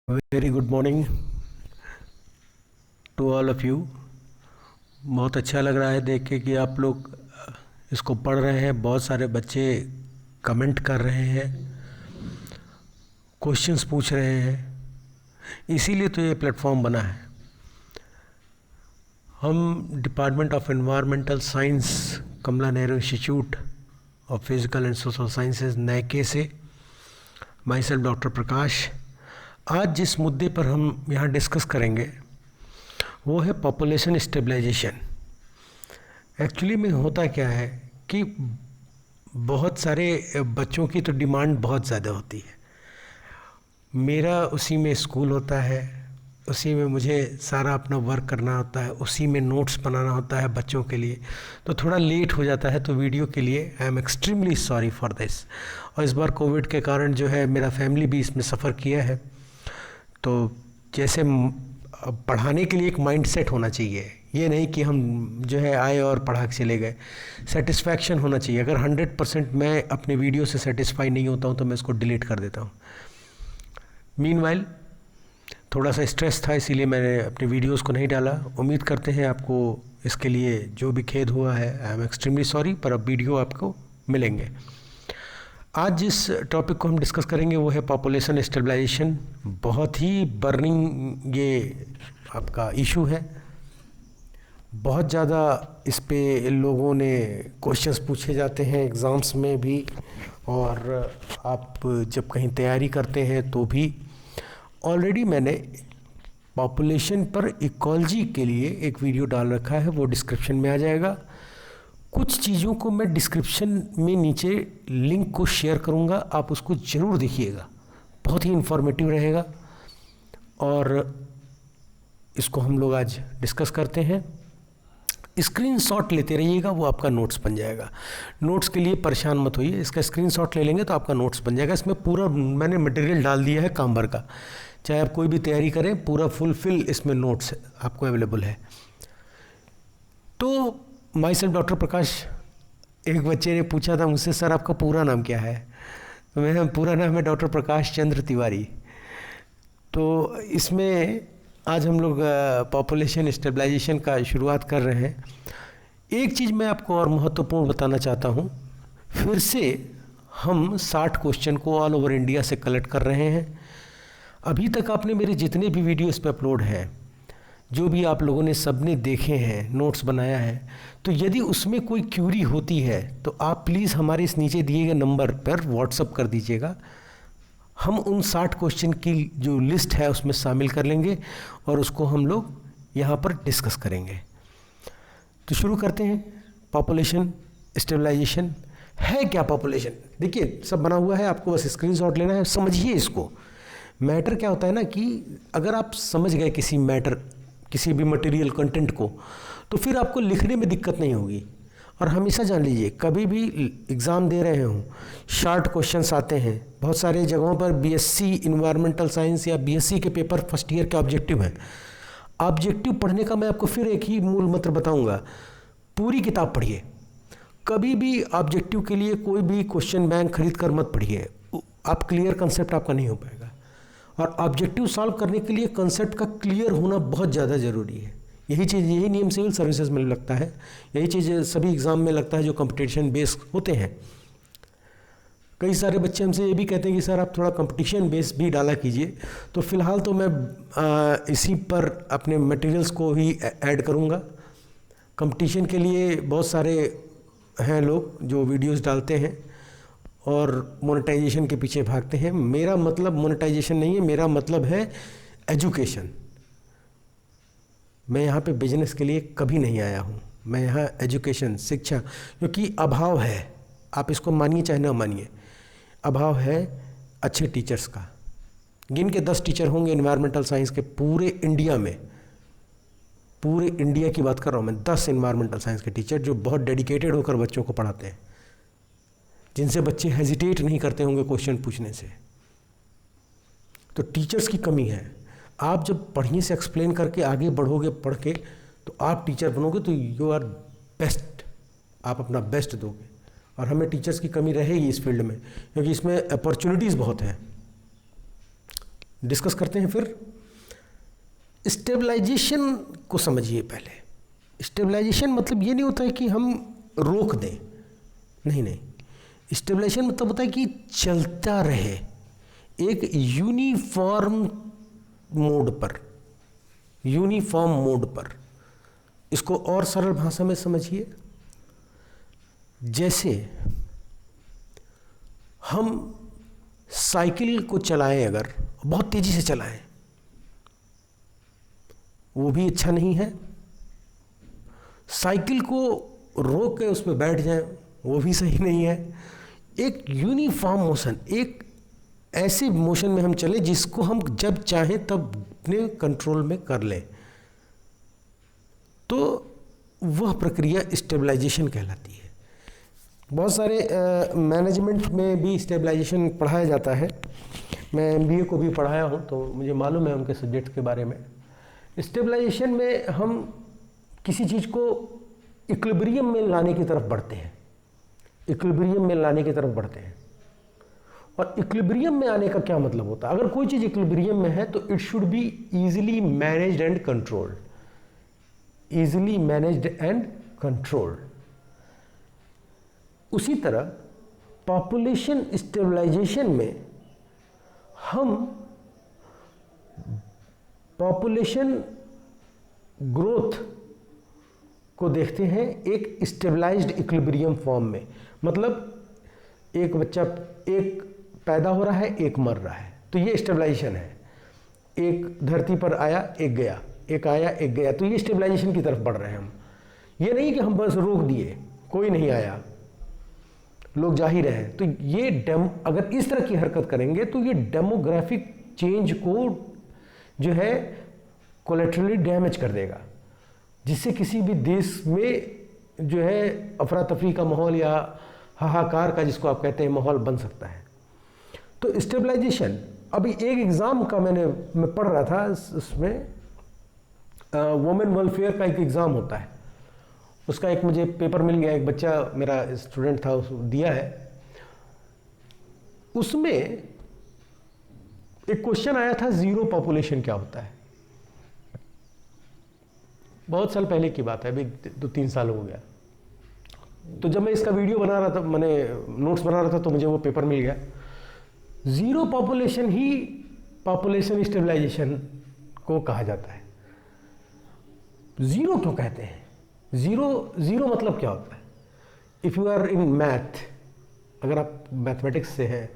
Very good morning to all of you. बहुत अच्छा लग रहा है देख के कि आप लोग इसको पढ़ रहे हैं। बहुत सारे बच्चे कमेंट कर रहे हैं, क्वेश्चंस पूछ रहे हैं, इसीलिए तो ये प्लेटफॉर्म बना है। हम department of environmental science, Kamla Nehru institute of physical and social sciences, नैके से, माई सेल्फ डॉक्टर प्रकाश, आज जिस मुद्दे पर हम यहाँ डिस्कस करेंगे वो है पॉपुलेशन स्टेबलाइजेशन। एक्चुअली में होता क्या है कि बहुत सारे बच्चों की तो डिमांड बहुत ज़्यादा होती है। मेरा उसी में स्कूल होता है, उसी में मुझे सारा अपना वर्क करना होता है, उसी में नोट्स बनाना होता है बच्चों के लिए, तो थोड़ा लेट हो जाता है। तो वीडियो के लिए I am extremely sorry for this. और इस बार कोविड के कारण जो है मेरा फैमिली भी इसमें सफ़र किया है। तो जैसे पढ़ाने के लिए एक माइंड सेट होना चाहिए, ये नहीं कि हम जो है आए और पढ़ा के चले गए। सेटिस्फैक्शन होना चाहिए। अगर 100% मैं अपने वीडियो से सेटिस्फाई नहीं होता हूँ तो मैं इसको डिलीट कर देता हूँ। मीनवाइल थोड़ा सा स्ट्रेस था, इसीलिए मैंने अपने वीडियोस को नहीं डाला। उम्मीद करते हैं आपको इसके लिए जो भी खेद हुआ है, आई एम एक्सट्रीमली सॉरी, पर अब वीडियो आपको मिलेंगे। आज जिस टॉपिक को हम डिस्कस करेंगे वो है पॉपुलेशन स्टेबलाइजेशन। बहुत ही बर्निंग ये आपका इशू है। बहुत ज़्यादा इस पे लोगों ने क्वेश्चंस पूछे जाते हैं एग्ज़ाम्स में भी, और आप जब कहीं तैयारी करते हैं तो भी। ऑलरेडी मैंने पॉपुलेशन पर इकोलॉजी के लिए एक वीडियो डाल रखा है, वो डिस्क्रिप्शन में आ जाएगा। कुछ चीज़ों को मैं डिस्क्रिप्शन में नीचे लिंक को शेयर करूँगा, आप उसको ज़रूर देखिएगा, बहुत ही इन्फॉर्मेटिव रहेगा। और इसको हम लोग आज डिस्कस करते हैं। स्क्रीनशॉट लेते रहिएगा, वो आपका नोट्स बन जाएगा। नोट्स के लिए परेशान मत होइए, इसका स्क्रीनशॉट ले लेंगे तो आपका नोट्स बन जाएगा। इसमें पूरा मैंने मटेरियल डाल दिया है काम भर का, चाहे आप कोई भी तैयारी करें, पूरा फुलफिल इसमें नोट्स आपको अवेलेबल है। तो माई सेल्फ डॉक्टर प्रकाश, एक बच्चे ने पूछा था मुझसे, सर आपका पूरा नाम क्या है? तो मेरा पूरा नाम है डॉक्टर प्रकाश चंद्र तिवारी। तो इसमें आज हम लोग पॉपुलेशन स्टेबलाइजेशन का शुरुआत कर रहे हैं। एक चीज़ मैं आपको और महत्वपूर्ण बताना चाहता हूँ, फिर से हम 60 क्वेश्चन को ऑल ओवर इंडिया से कलेक्ट कर रहे हैं। अभी तक आपने मेरे जितने भी वीडियो इस पर अपलोड हैं, जो भी आप लोगों ने सबने देखे हैं, नोट्स बनाया है, तो यदि उसमें कोई क्यूरी होती है तो आप प्लीज़ हमारे इस नीचे दिए गए नंबर पर व्हाट्सअप कर दीजिएगा। हम उन 60 क्वेश्चन की जो लिस्ट है उसमें शामिल कर लेंगे और उसको हम लोग यहाँ पर डिस्कस करेंगे। तो शुरू करते हैं। पॉपुलेशन स्टेबलाइजेशन है क्या? पॉपुलेशन देखिए सब बना हुआ है, आपको बस स्क्रीनशॉट लेना है, समझिए इसको। मैटर क्या होता है ना कि अगर आप समझ गए किसी मैटर, किसी भी मटेरियल कंटेंट को, तो फिर आपको लिखने में दिक्कत नहीं होगी। और हमेशा जान लीजिए, कभी भी एग्ज़ाम दे रहे हों, शार्ट क्वेश्चंस आते हैं बहुत सारे जगहों पर। बीएससी इन्वायरमेंटल साइंस या बीएससी के पेपर फर्स्ट ईयर के ऑब्जेक्टिव हैं। ऑब्जेक्टिव पढ़ने का मैं आपको फिर एक ही मूल मंत्र बताऊंगा, पूरी किताब पढ़िए। कभी भी ऑब्जेक्टिव के लिए कोई भी क्वेश्चन बैंक खरीद कर मत पढ़िए, आप क्लियर कंसेप्ट आपका नहीं हो पाएगा। और ऑब्जेक्टिव सॉल्व करने के लिए कंसेप्ट का क्लियर होना बहुत ज़्यादा ज़रूरी है। यही नियम सिविल सर्विसेज में लगता है, यही चीज़ सभी एग्ज़ाम में लगता है जो कंपटीशन बेस होते हैं। कई सारे बच्चे हमसे ये भी कहते हैं कि सर आप थोड़ा कंपटीशन बेस भी डाला कीजिए। तो फ़िलहाल तो मैं इसी पर अपने मटेरियल्स को ही ऐड करूँगा। कंपटीशन के लिए बहुत सारे हैं लोग जो वीडियोस डालते हैं और मोनेटाइजेशन के पीछे भागते हैं। मेरा मतलब मोनेटाइजेशन नहीं है, मेरा मतलब है एजुकेशन। मैं यहाँ पे बिजनेस के लिए कभी नहीं आया हूँ, मैं यहाँ एजुकेशन, शिक्षा, क्योंकि अभाव है, आप इसको मानिए चाहे ना मानिए, अभाव है अच्छे टीचर्स का। गिन के 10 टीचर होंगे एनवायरमेंटल साइंस के पूरे इंडिया में, पूरे इंडिया की बात कर रहा हूँ मैं, 10 एनवायरमेंटल साइंस के टीचर जो बहुत डेडिकेटेड होकर बच्चों को पढ़ाते हैं, जिनसे बच्चे हेजिटेट नहीं करते होंगे क्वेश्चन पूछने से। तो टीचर्स की कमी है। आप जब पढ़ने से एक्सप्लेन करके आगे बढ़ोगे, पढ़ के, तो आप टीचर बनोगे तो यू आर बेस्ट, आप अपना बेस्ट दोगे। और हमें टीचर्स की कमी रहेगी इस फील्ड में, क्योंकि इसमें अपॉर्चुनिटीज़ बहुत हैं। डिस्कस करते हैं। फिर स्टेबलाइजेशन को समझिए। पहले स्टेबलाइजेशन मतलब ये नहीं होता है कि हम रोक दें, नहीं, स्टेबलाइजेशन मतलब होता है कि चलता रहे एक यूनिफॉर्म मोड पर। इसको और सरल भाषा में समझिए, जैसे हम साइकिल को चलाएं, अगर बहुत तेजी से चलाएं वो भी अच्छा नहीं है, साइकिल को रोक के उस पर बैठ जाएं वो भी सही नहीं है। एक यूनिफॉर्म मोशन, एक ऐसे मोशन में हम चले जिसको हम जब चाहें तब अपने कंट्रोल में कर लें, तो वह प्रक्रिया स्टेबलाइजेशन कहलाती है। बहुत सारे मैनेजमेंट में भी स्टेबलाइजेशन पढ़ाया जाता है। मैं MBA को भी पढ़ाया हूँ तो मुझे मालूम है उनके सब्जेक्ट के बारे में। स्टेबलाइजेशन में हम किसी चीज़ को इक्विलिब्रियम में लाने की तरफ बढ़ते हैं, और इक्विलिब्रियम में आने का क्या मतलब होता है? अगर कोई चीज़ इक्विलिब्रियम में है तो it should be easily managed and controlled. उसी तरह पॉपुलेशन स्टेबलाइजेशन में हम पॉपुलेशन ग्रोथ को देखते हैं एक स्टेबलाइज्ड इक्विलिब्रियम फॉर्म में। मतलब एक बच्चा एक पैदा हो रहा है, एक मर रहा है, तो ये स्टेबलाइजेशन है। एक धरती पर आया, एक गया, एक आया, एक गया, तो ये स्टेबलाइजेशन की तरफ बढ़ रहे हैं हम। ये नहीं कि हम बस रोक दिए, कोई नहीं आया, लोग जा ही रहे हैं। तो ये अगर इस तरह की हरकत करेंगे तो ये डेमोग्राफिक चेंज को जो है कोलेटरली डैमेज कर देगा, जिससे किसी भी देश में जो है अफरा तफरी का माहौल या हाहाकार का, जिसको आप कहते हैं, माहौल बन सकता है। तो स्टेबलाइजेशन, अभी एक एग्ज़ाम का मैं पढ़ रहा था, उसमें वुमेन वेलफेयर का एक एग्ज़ाम होता है, उसका एक मुझे पेपर मिल गया, एक बच्चा मेरा स्टूडेंट था, उसको दिया है। उसमें एक क्वेश्चन आया था, ज़ीरो पॉपुलेशन क्या होता है। बहुत साल पहले की बात है, अभी 2-3 साल हो गया। तो जब मैं इसका वीडियो बना रहा था, मैंने नोट्स बना रहा था, तो मुझे वो पेपर मिल गया। ज़ीरो पॉपुलेशन ही पॉपुलेशन स्टेबलाइजेशन को कहा जाता है। ज़ीरो क्यों कहते हैं? ज़ीरो मतलब क्या होता है? If you are in math, अगर आप मैथमेटिक्स से हैं,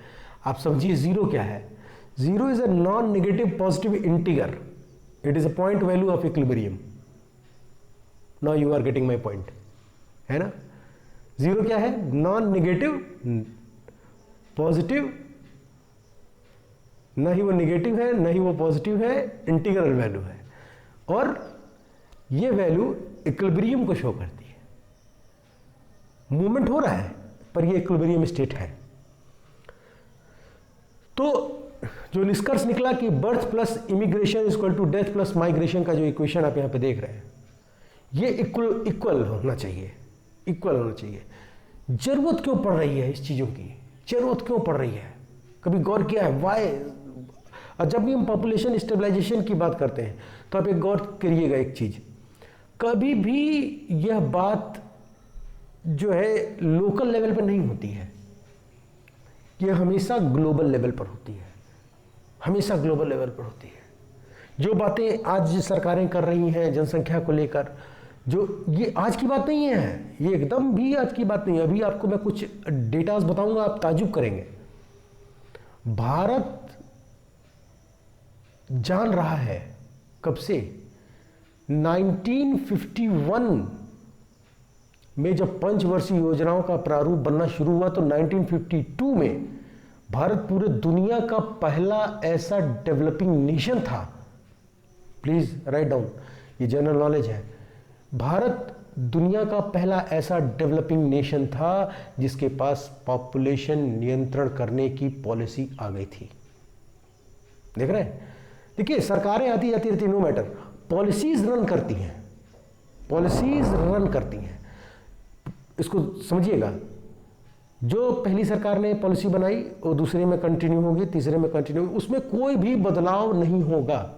आप समझिए ज़ीरो क्या है। Zero is a non negative positive integer, it is a point value of equilibrium. Now you are getting my point, है ना। ज़ीरो क्या है? नॉन नेगेटिव, पॉजिटिव, ना ही वो नेगेटिव है ना ही वो पॉजिटिव है, इंटीग्रल वैल्यू है, और ये वैल्यू इक्विलिब्रियम को शो करती है। मूवमेंट हो रहा है पर ये इक्विलिब्रियम स्टेट है। तो जो निष्कर्ष निकला कि birth plus immigration is equal to death plus migration का जो इक्वेशन आप यहाँ पे देख रहे हैं, ये इक्वल होना चाहिए, इक्वल होना चाहिए। जरूरत क्यों पड़ रही है इस चीज़ों की? जरूरत क्यों पड़ रही है? कभी गौर किया है वाई? और जब भी हम पॉपुलेशन स्टेबलाइजेशन की बात करते हैं तो आप एक गौर करिएगा एक चीज़, कभी भी यह बात जो है लोकल लेवल पर नहीं होती है, यह हमेशा ग्लोबल लेवल पर होती है, हमेशा ग्लोबल लेवल पर होती है। जो बातें आज सरकारें कर रही हैं जनसंख्या को लेकर, जो ये आज की बात नहीं है, ये एकदम भी आज की बात नहीं है। अभी आपको मैं कुछ डेटास बताऊंगा, आप ताजुब करेंगे। भारत जान रहा है कब से, 1951 में जब पंचवर्षीय योजनाओं का प्रारूप बनना शुरू हुआ, तो 1952 में भारत पूरे दुनिया का पहला ऐसा डेवलपिंग नेशन था। प्लीज राइट डाउन, ये जनरल नॉलेज है। भारत दुनिया का पहला ऐसा डेवलपिंग नेशन था जिसके पास पॉपुलेशन नियंत्रण करने की पॉलिसी आ गई थी। देख रहे हैं? देखिए, सरकारें आती जाती रहती, नो मैटर, पॉलिसीज रन करती हैं, पॉलिसीज रन करती हैं। इसको समझिएगा, जो पहली सरकार ने पॉलिसी बनाई वो दूसरे में कंटिन्यू होगी, तीसरे में कंटिन्यू होगी, उसमें कोई भी बदलाव नहीं होगा।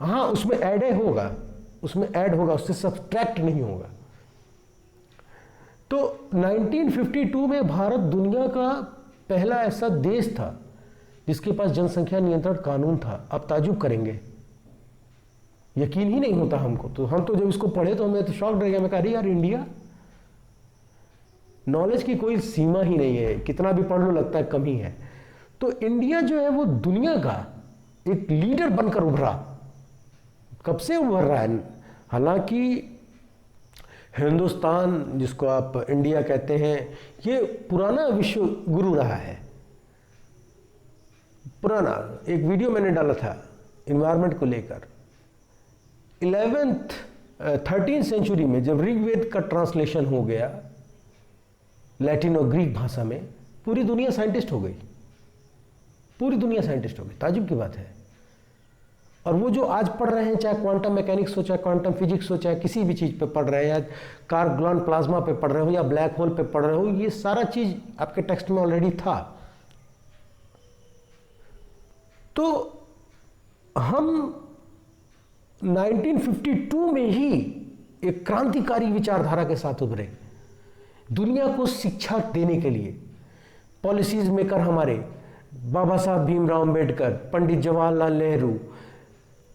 हाँ, उसमें ऐड होगा, उसमें ऐड होगा, उससे सब्ट्रैक्ट नहीं होगा। तो 1952 में भारत दुनिया का पहला ऐसा देश था जिसके पास जनसंख्या नियंत्रण कानून था। आप ताजुब करेंगे, यकीन ही नहीं होता हमको। तो हम तो जब इसको पढ़े तो हमें तो शॉक रह गया। मैं कहा अरे यार, इंडिया, नॉलेज की कोई सीमा ही नहीं है, कितना भी पढ़ लो लगता है कम ही है। तो इंडिया जो है वो दुनिया का एक लीडर बनकर उभरा। कब से उभर रहा है? हालांकि हिंदुस्तान, जिसको आप इंडिया कहते हैं, ये पुराना विश्व गुरु रहा है, पुराना। एक वीडियो मैंने डाला था इन्वायरमेंट को लेकर। 13th सेंचुरी में जब ऋग्वेद का ट्रांसलेशन हो गया लैटिन और ग्रीक भाषा में, पूरी दुनिया साइंटिस्ट हो गई, पूरी दुनिया साइंटिस्ट हो गई। ताजुब की बात है। और वो जो आज पढ़ रहे हैं, चाहे क्वांटम मैकेनिक्स हो, चाहे क्वांटम फिजिक्स हो, चाहे किसी भी चीज़ पे पढ़ रहे हैं, या कार्गलॉन प्लाज्मा पे पढ़ रहे हो, या ब्लैक होल पे पढ़ रहे हो, ये सारा चीज़ आपके टेक्स्ट में ऑलरेडी था। तो हम 1952 में ही एक क्रांतिकारी विचारधारा के साथ उभरे, दुनिया को शिक्षा देने के लिए। पॉलिसीज मेकर हमारे बाबा साहब भीमराव अंबेडकर, पंडित जवाहरलाल नेहरू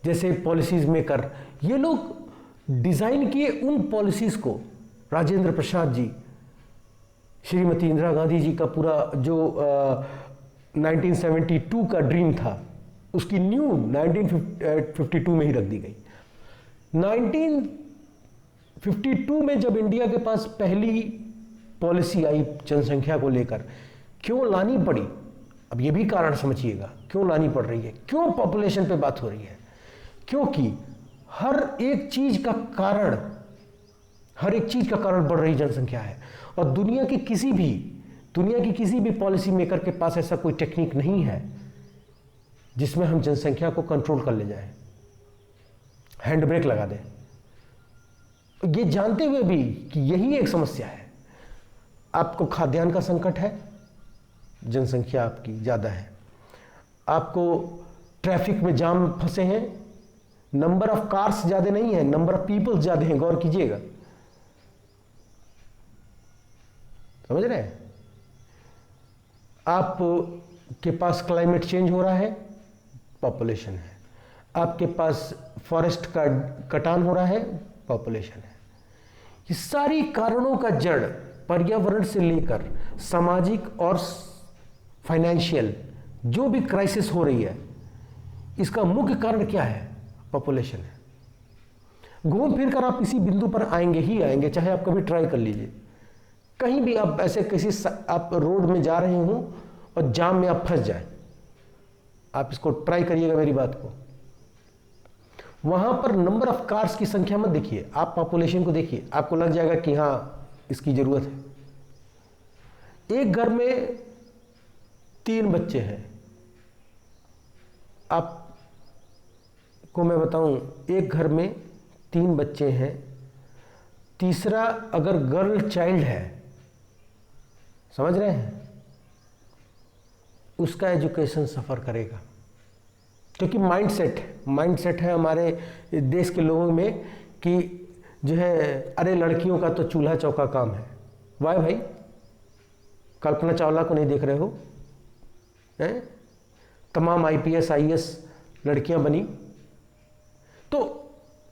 जैसे पॉलिसीज मेकर, ये लोग डिज़ाइन किए उन पॉलिसीज को। राजेंद्र प्रसाद जी, श्रीमती इंदिरा गांधी जी का पूरा जो 1972 का ड्रीम था, उसकी न्यू 1952 में ही रख दी गई। 1952 में जब इंडिया के पास पहली पॉलिसी आई जनसंख्या को लेकर, क्यों लानी पड़ी? अब ये भी कारण समझिएगा क्यों लानी पड़ रही है, क्यों पॉपुलेशन पे बात हो रही है। क्योंकि हर एक चीज का कारण बढ़ रही जनसंख्या है। और दुनिया की किसी भी पॉलिसी मेकर के पास ऐसा कोई टेक्निक नहीं है जिसमें हम जनसंख्या को कंट्रोल कर ले जाएं, हैंड ब्रेक लगा दें, ये जानते हुए भी कि यही एक समस्या है। आपको खाद्यान्न का संकट है, जनसंख्या आपकी ज़्यादा है। आपको ट्रैफिक में जाम फंसे हैं, नंबर ऑफ कार्स ज़्यादा नहीं है, नंबर ऑफ पीपल्स ज़्यादा हैं। गौर कीजिएगा, समझ रहे हैं? आप के पास क्लाइमेट चेंज हो रहा है, पॉपुलेशन है। आपके पास फॉरेस्ट का कटान हो रहा है, पॉपुलेशन है। ये सारी कारणों का जड़ पर्यावरण से लेकर सामाजिक और फाइनेंशियल जो भी क्राइसिस हो रही है, इसका मुख्य कारण क्या है? पॉपुलेशन है। घूम फिर कर आप इसी बिंदु पर आएंगे ही आएंगे, चाहे आप कभी ट्राई कर लीजिए। कहीं भी आप ऐसे आप रोड में जा रहे हो और जाम में आप फंस जाए, आप इसको ट्राई करिएगा मेरी बात को। वहां पर नंबर ऑफ कार्स की संख्या मत देखिए, आप पॉपुलेशन को देखिए, आपको लग जाएगा कि हाँ इसकी जरूरत है। एक घर में 3 बच्चे हैं, आपको मैं बताऊं, एक घर में 3 बच्चे हैं, तीसरा अगर गर्ल चाइल्ड है, समझ रहे हैं, उसका एजुकेशन सफ़र करेगा। क्योंकि माइंडसेट है हमारे देश के लोगों में कि जो है, अरे लड़कियों का तो चूल्हा चौका काम है। वाह भाई, कल्पना चावला को नहीं देख रहे हो? तमाम IPS IAS लड़कियां बनी। तो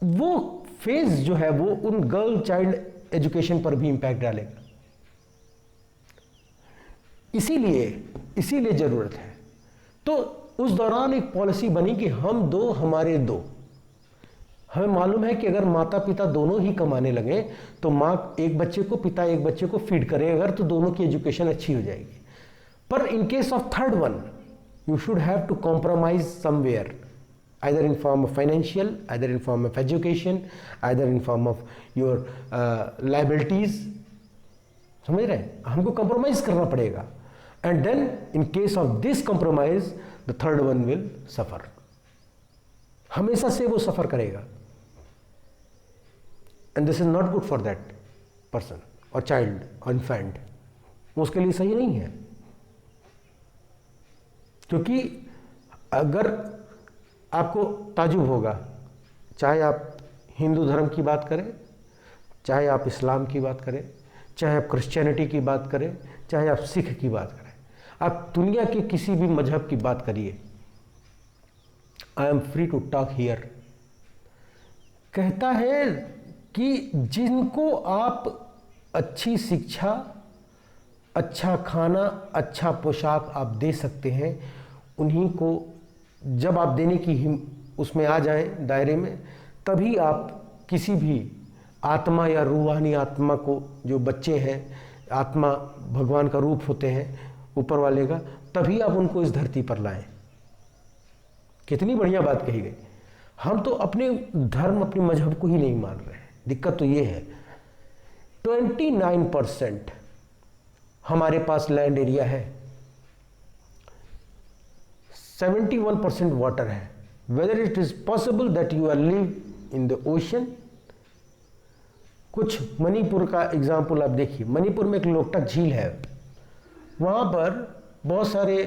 वो फेज जो है वो उन गर्ल चाइल्ड एजुकेशन पर भी इंपैक्ट डालेगा। इसीलिए जरूरत है। तो उस दौरान एक पॉलिसी बनी कि हम दो हमारे दो। हमें मालूम है कि अगर माता पिता दोनों ही कमाने लगे तो माँ एक बच्चे को, पिता एक बच्चे को फीड करे अगर, तो दोनों की एजुकेशन अच्छी हो जाएगी। पर in case of third one, you should have to compromise somewhere, either in form of financial, either in form of education, either in form of your liabilities. समझ रहे हैं? हमको compromise करना पड़ेगा, and then in case of this compromise, the third one will suffer. हमेशा से वो सफ़र करेगा, and this is not good for that person or child or infant. वो उसके लिए सही नहीं है। क्योंकि अगर आपको ताजुब होगा, चाहे आप हिंदू धर्म की बात करें, चाहे आप इस्लाम की बात करें, चाहे आप क्रिश्चियनिटी की बात करें, चाहे आप सिख की बात करें, आप दुनिया के किसी भी मजहब की बात करिए, I am free to talk here, कहता है कि जिनको आप अच्छी शिक्षा, अच्छा खाना, अच्छा पोशाक आप दे सकते हैं, उन्हीं को जब आप देने की उसमें आ जाएं दायरे में, तभी आप किसी भी आत्मा या रूहानी आत्मा को, जो बच्चे हैं, आत्मा भगवान का रूप होते हैं ऊपर वाले का, तभी आप उनको इस धरती पर लाएं। कितनी बढ़िया बात कही गई। हम तो अपने धर्म, अपने मजहब को ही नहीं मान रहे हैं। दिक्कत तो ये है 29% हमारे पास लैंड एरिया है, 71% वाटर है। Whether it is possible that you are live in the ocean. कुछ मणिपुर का एग्जाम्पल आप देखिए, मणिपुर में एक लोकटक झील है, वहां पर बहुत सारे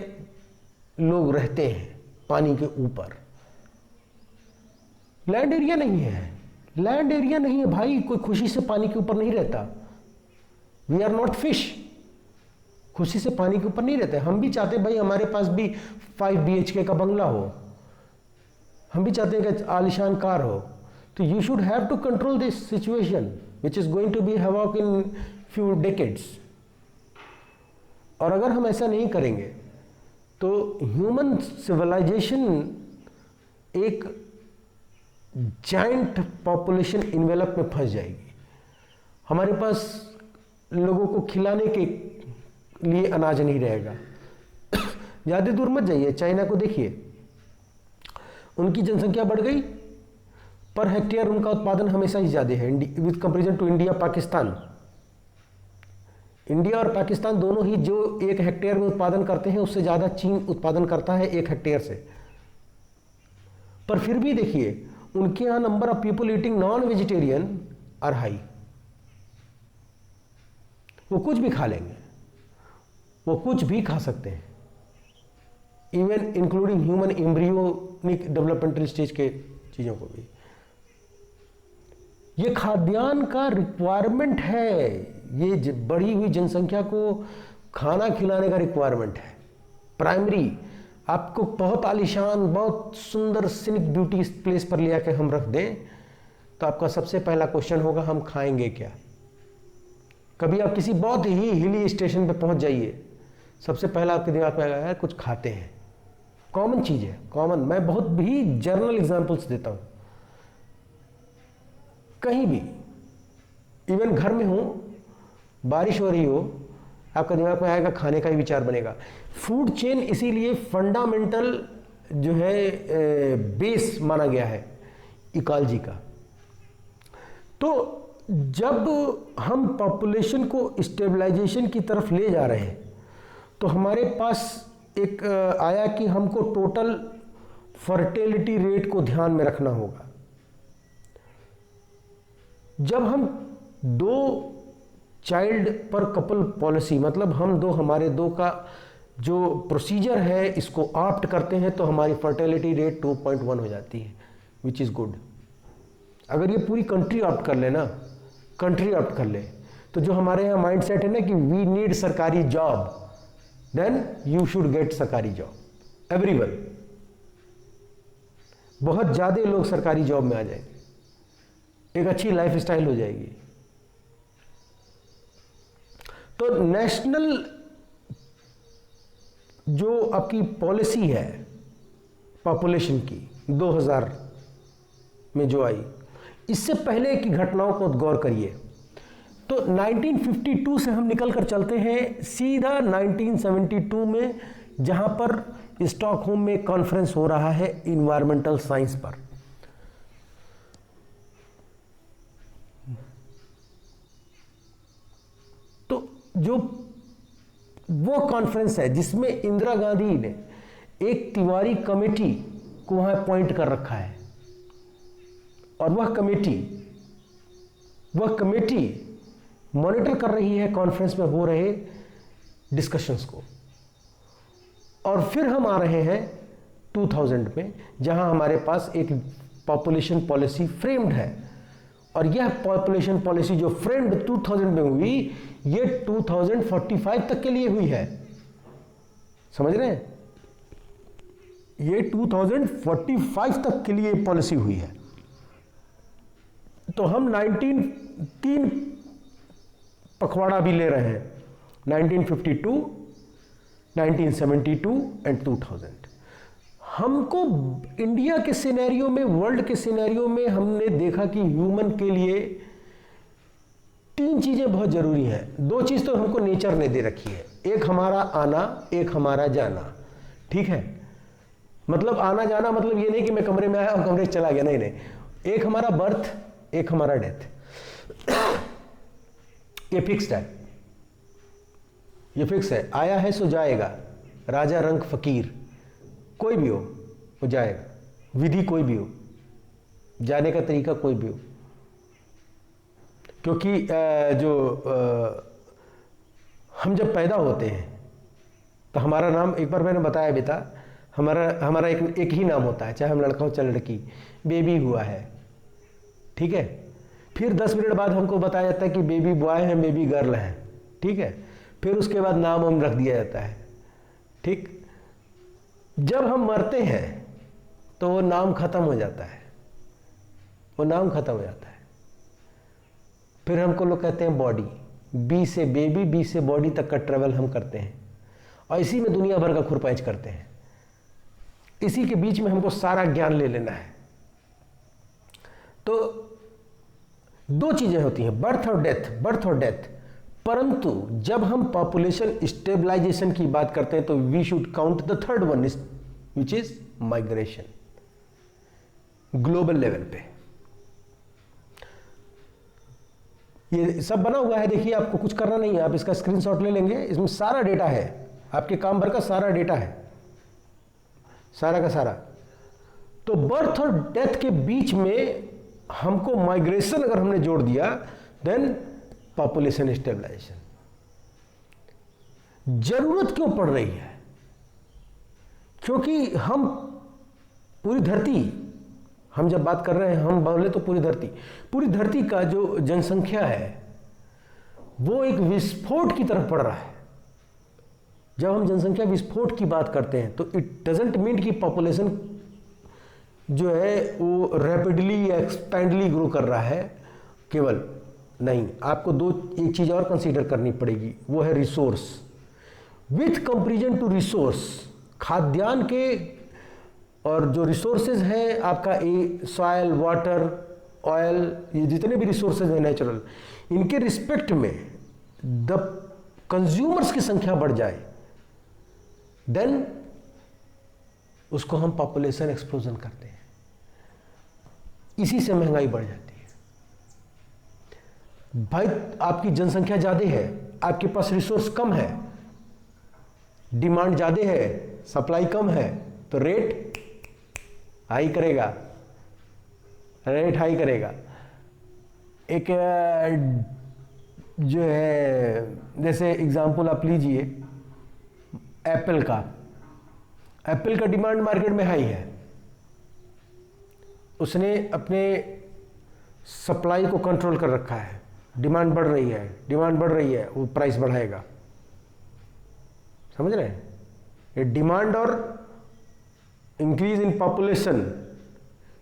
लोग रहते हैं पानी के ऊपर। लैंड एरिया नहीं है, लैंड एरिया नहीं है भाई, कोई खुशी से पानी के ऊपर नहीं रहता। वी आर नॉट फिश, खुशी से पानी के ऊपर नहीं रहते। हम भी चाहते भाई हमारे पास भी 5 BHK का बंगला हो, हम भी चाहते हैं कि आलिशान कार हो। तो you should have to control this situation which is going to be havoc in few decades. और अगर हम ऐसा नहीं करेंगे तो ह्यूमन सिविलाइजेशन एक जाइंट पॉपुलेशन इन्वेलप में फंस जाएगी। हमारे पास लोगों को खिलाने के लिए अनाज नहीं रहेगा। ज़्यादा दूर मत जाइए, चाइना को देखिए, उनकी जनसंख्या बढ़ गई, पर हेक्टेयर उनका उत्पादन हमेशा ही ज़्यादा है with comparison to India, Pakistan. India और पाकिस्तान दोनों ही जो 1 हेक्टेयर में उत्पादन करते हैं, उससे ज़्यादा चीन उत्पादन करता है 1 हेक्टेयर से। पर फिर भी देखिए उनके यहाँ number of people eating non vegetarian are high. वो कुछ भी खा लेंगे, वो कुछ भी खा सकते हैं, even including human embryonic developmental stage के चीज़ों को भी। ये खाद्यान्न का रिक्वायरमेंट है, ये बढ़ी हुई जनसंख्या को खाना खिलाने का रिक्वायरमेंट है प्राइमरी। आपको बहुत आलीशान, बहुत सुंदर सिनिक ब्यूटी प्लेस पर ले आके हम रख दें, तो आपका सबसे पहला क्वेश्चन होगा हम खाएंगे क्या। कभी आप किसी बहुत ही हिली स्टेशन पे पहुंच जाइए, सबसे पहला आपके दिमाग में आएगा यार कुछ खाते हैं। कॉमन चीज़ है, कॉमन। मैं बहुत भी जर्नल एग्जाम्पल्स देता हूं। कहीं भी, इवन घर में हो, बारिश हो रही हो, आपका दिमाग में आएगा खाने का ही विचार बनेगा। फूड चेन इसीलिए फंडामेंटल जो है बेस माना गया है इकोलॉजी का। तो जब हम पॉपुलेशन को स्टेबलाइजेशन की तरफ ले जा रहे हैं, तो हमारे पास एक आया कि हमको टोटल फर्टिलिटी रेट को ध्यान में रखना होगा। जब हम 2 चाइल्ड पर कपल पॉलिसी, मतलब हम दो, हमारे 2 का जो प्रोसीजर है, इसको ऑप्ट करते हैं, तो हमारी फर्टिलिटी रेट 2.1 हो जाती है, विच इज़ गुड। अगर ये पूरी कंट्री ऑप्ट कर ले ना, कंट्री ऑप्ट कर ले, तो जो हमारे यहाँ माइंड सेट है ना कि वी नीड सरकारी job, then you should get सरकारी जॉब एवरीवन। बहुत ज़्यादा लोग सरकारी जॉब में आ जाएंगे, एक अच्छी लाइफ स्टाइल हो जाएगी। तो नेशनल जो आपकी पॉलिसी है पॉपुलेशन की 2000 में जो आई, इससे पहले की घटनाओं को गौर करिए। तो 1952 से हम निकल कर चलते हैं सीधा 1972 में, जहां पर स्टॉकहोम में कॉन्फ्रेंस हो रहा है इन्वायरमेंटल साइंस पर। तो जो वो कॉन्फ्रेंस है जिसमें इंदिरा गांधी ने एक तिवारी कमेटी को वहां अपॉइंट कर रखा है, और वह कमेटी मॉनिटर कर रही है कॉन्फ्रेंस में हो रहे डिस्कशंस को। और फिर हम आ रहे हैं 2000 में, जहां हमारे पास एक पॉपुलेशन पॉलिसी फ्रेम्ड है, और यह पॉपुलेशन पॉलिसी जो फ्रेम्ड 2000 में हुई, ये 2045 तक के लिए हुई है। समझ रहे हैं? ये 2045 तक के लिए पॉलिसी हुई है। तो हम 3 पखवाड़ा भी ले रहे हैं, 1952, 1972 एंड 2000। हमको इंडिया के सिनेरियो में, वर्ल्ड के सिनेरियो में हमने देखा कि ह्यूमन के लिए 3 चीजें बहुत जरूरी हैं। 2 चीज तो हमको नेचर ने दे रखी है, एक हमारा आना, एक हमारा जाना। ठीक है? मतलब आना जाना मतलब ये नहीं कि मैं कमरे में आया और कमरे से चला गया, नहीं नहीं। एक हमारा बर्थ, एक हमारा डेथ। ये फिक्स्ड है, ये फिक्स है। आया है सो जाएगा, राजा रंक फकीर, कोई भी हो वो जाएगा। विधि कोई भी हो, जाने का तरीका कोई भी हो। क्योंकि हम जब पैदा होते हैं तो हमारा नाम, एक बार मैंने बताया भी था, हमारा एक ही नाम होता है, चाहे हम लड़का हो चाहे लड़की। बेबी हुआ है, ठीक है। फिर 10 मिनट बाद हमको बताया जाता है कि बेबी बॉय है, बेबी गर्ल है, ठीक है। फिर उसके बाद नाम हम रख दिया जाता है, ठीक। जब हम मरते हैं तो वो नाम खत्म हो जाता है, वो नाम खत्म हो जाता है। फिर हमको लोग कहते हैं बॉडी, बी से बेबी, बी से बॉडी तक का ट्रेवल हम करते हैं, और इसी में दुनिया भर का खुरपाइच करते हैं। इसी के बीच में हमको सारा ज्ञान ले लेना है। तो 2 चीजें होती हैं, बर्थ और डेथ, बर्थ और डेथ। परंतु जब हम पॉपुलेशन स्टेबलाइजेशन की बात करते हैं तो we should count the third one, which is migration, global level पे। ये सब बना हुआ है, देखिए, आपको कुछ करना नहीं है, आप इसका स्क्रीनशॉट ले लेंगे, इसमें सारा डेटा है, आपके काम भर का सारा डेटा है, सारा का सारा। तो बर्थ और डेथ के बीच में हमको माइग्रेशन अगर हमने जोड़ दिया, देन पॉपुलेशन स्टेबलाइजेशन। जरूरत क्यों पड़ रही है? क्योंकि हम पूरी धरती, हम जब बात कर रहे हैं, हम बोले तो पूरी धरती का जो जनसंख्या है वो एक विस्फोट की तरफ बढ़ रहा है। जब हम जनसंख्या विस्फोट की बात करते हैं तो इट डजंट मीन कि पॉपुलेशन जो है वो रैपिडली एक्सपेंडली ग्रो कर रहा है, केवल नहीं। आपको एक चीज और कंसीडर करनी पड़ेगी, वो है resource. With comparison to resource, खाद्यान्न के और जो रिसोर्सेज हैं आपका, सॉइल, वाटर, ऑयल, ये जितने भी रिसोर्सेज हैं नेचुरल, इनके रिस्पेक्ट में द कंज्यूमर्स की संख्या बढ़ जाए, देन उसको हम पॉपुलेशन एक्सप्लोजन करते हैं। इसी से महंगाई बढ़ जाती है। भाई, आपकी जनसंख्या ज्यादा है, आपके पास रिसोर्स कम है, डिमांड ज्यादा है, सप्लाई कम है, तो रेट हाई करेगा, रेट हाई करेगा। एक जो है, जैसे एग्जांपल आप लीजिए एप्पल का। एप्पल का डिमांड मार्केट में हाई है, उसने अपने सप्लाई को कंट्रोल कर रखा है। डिमांड बढ़ रही है, डिमांड बढ़ रही है, वो प्राइस बढ़ाएगा। समझ रहे हैं? ये डिमांड और इंक्रीज इन पॉपुलेशन,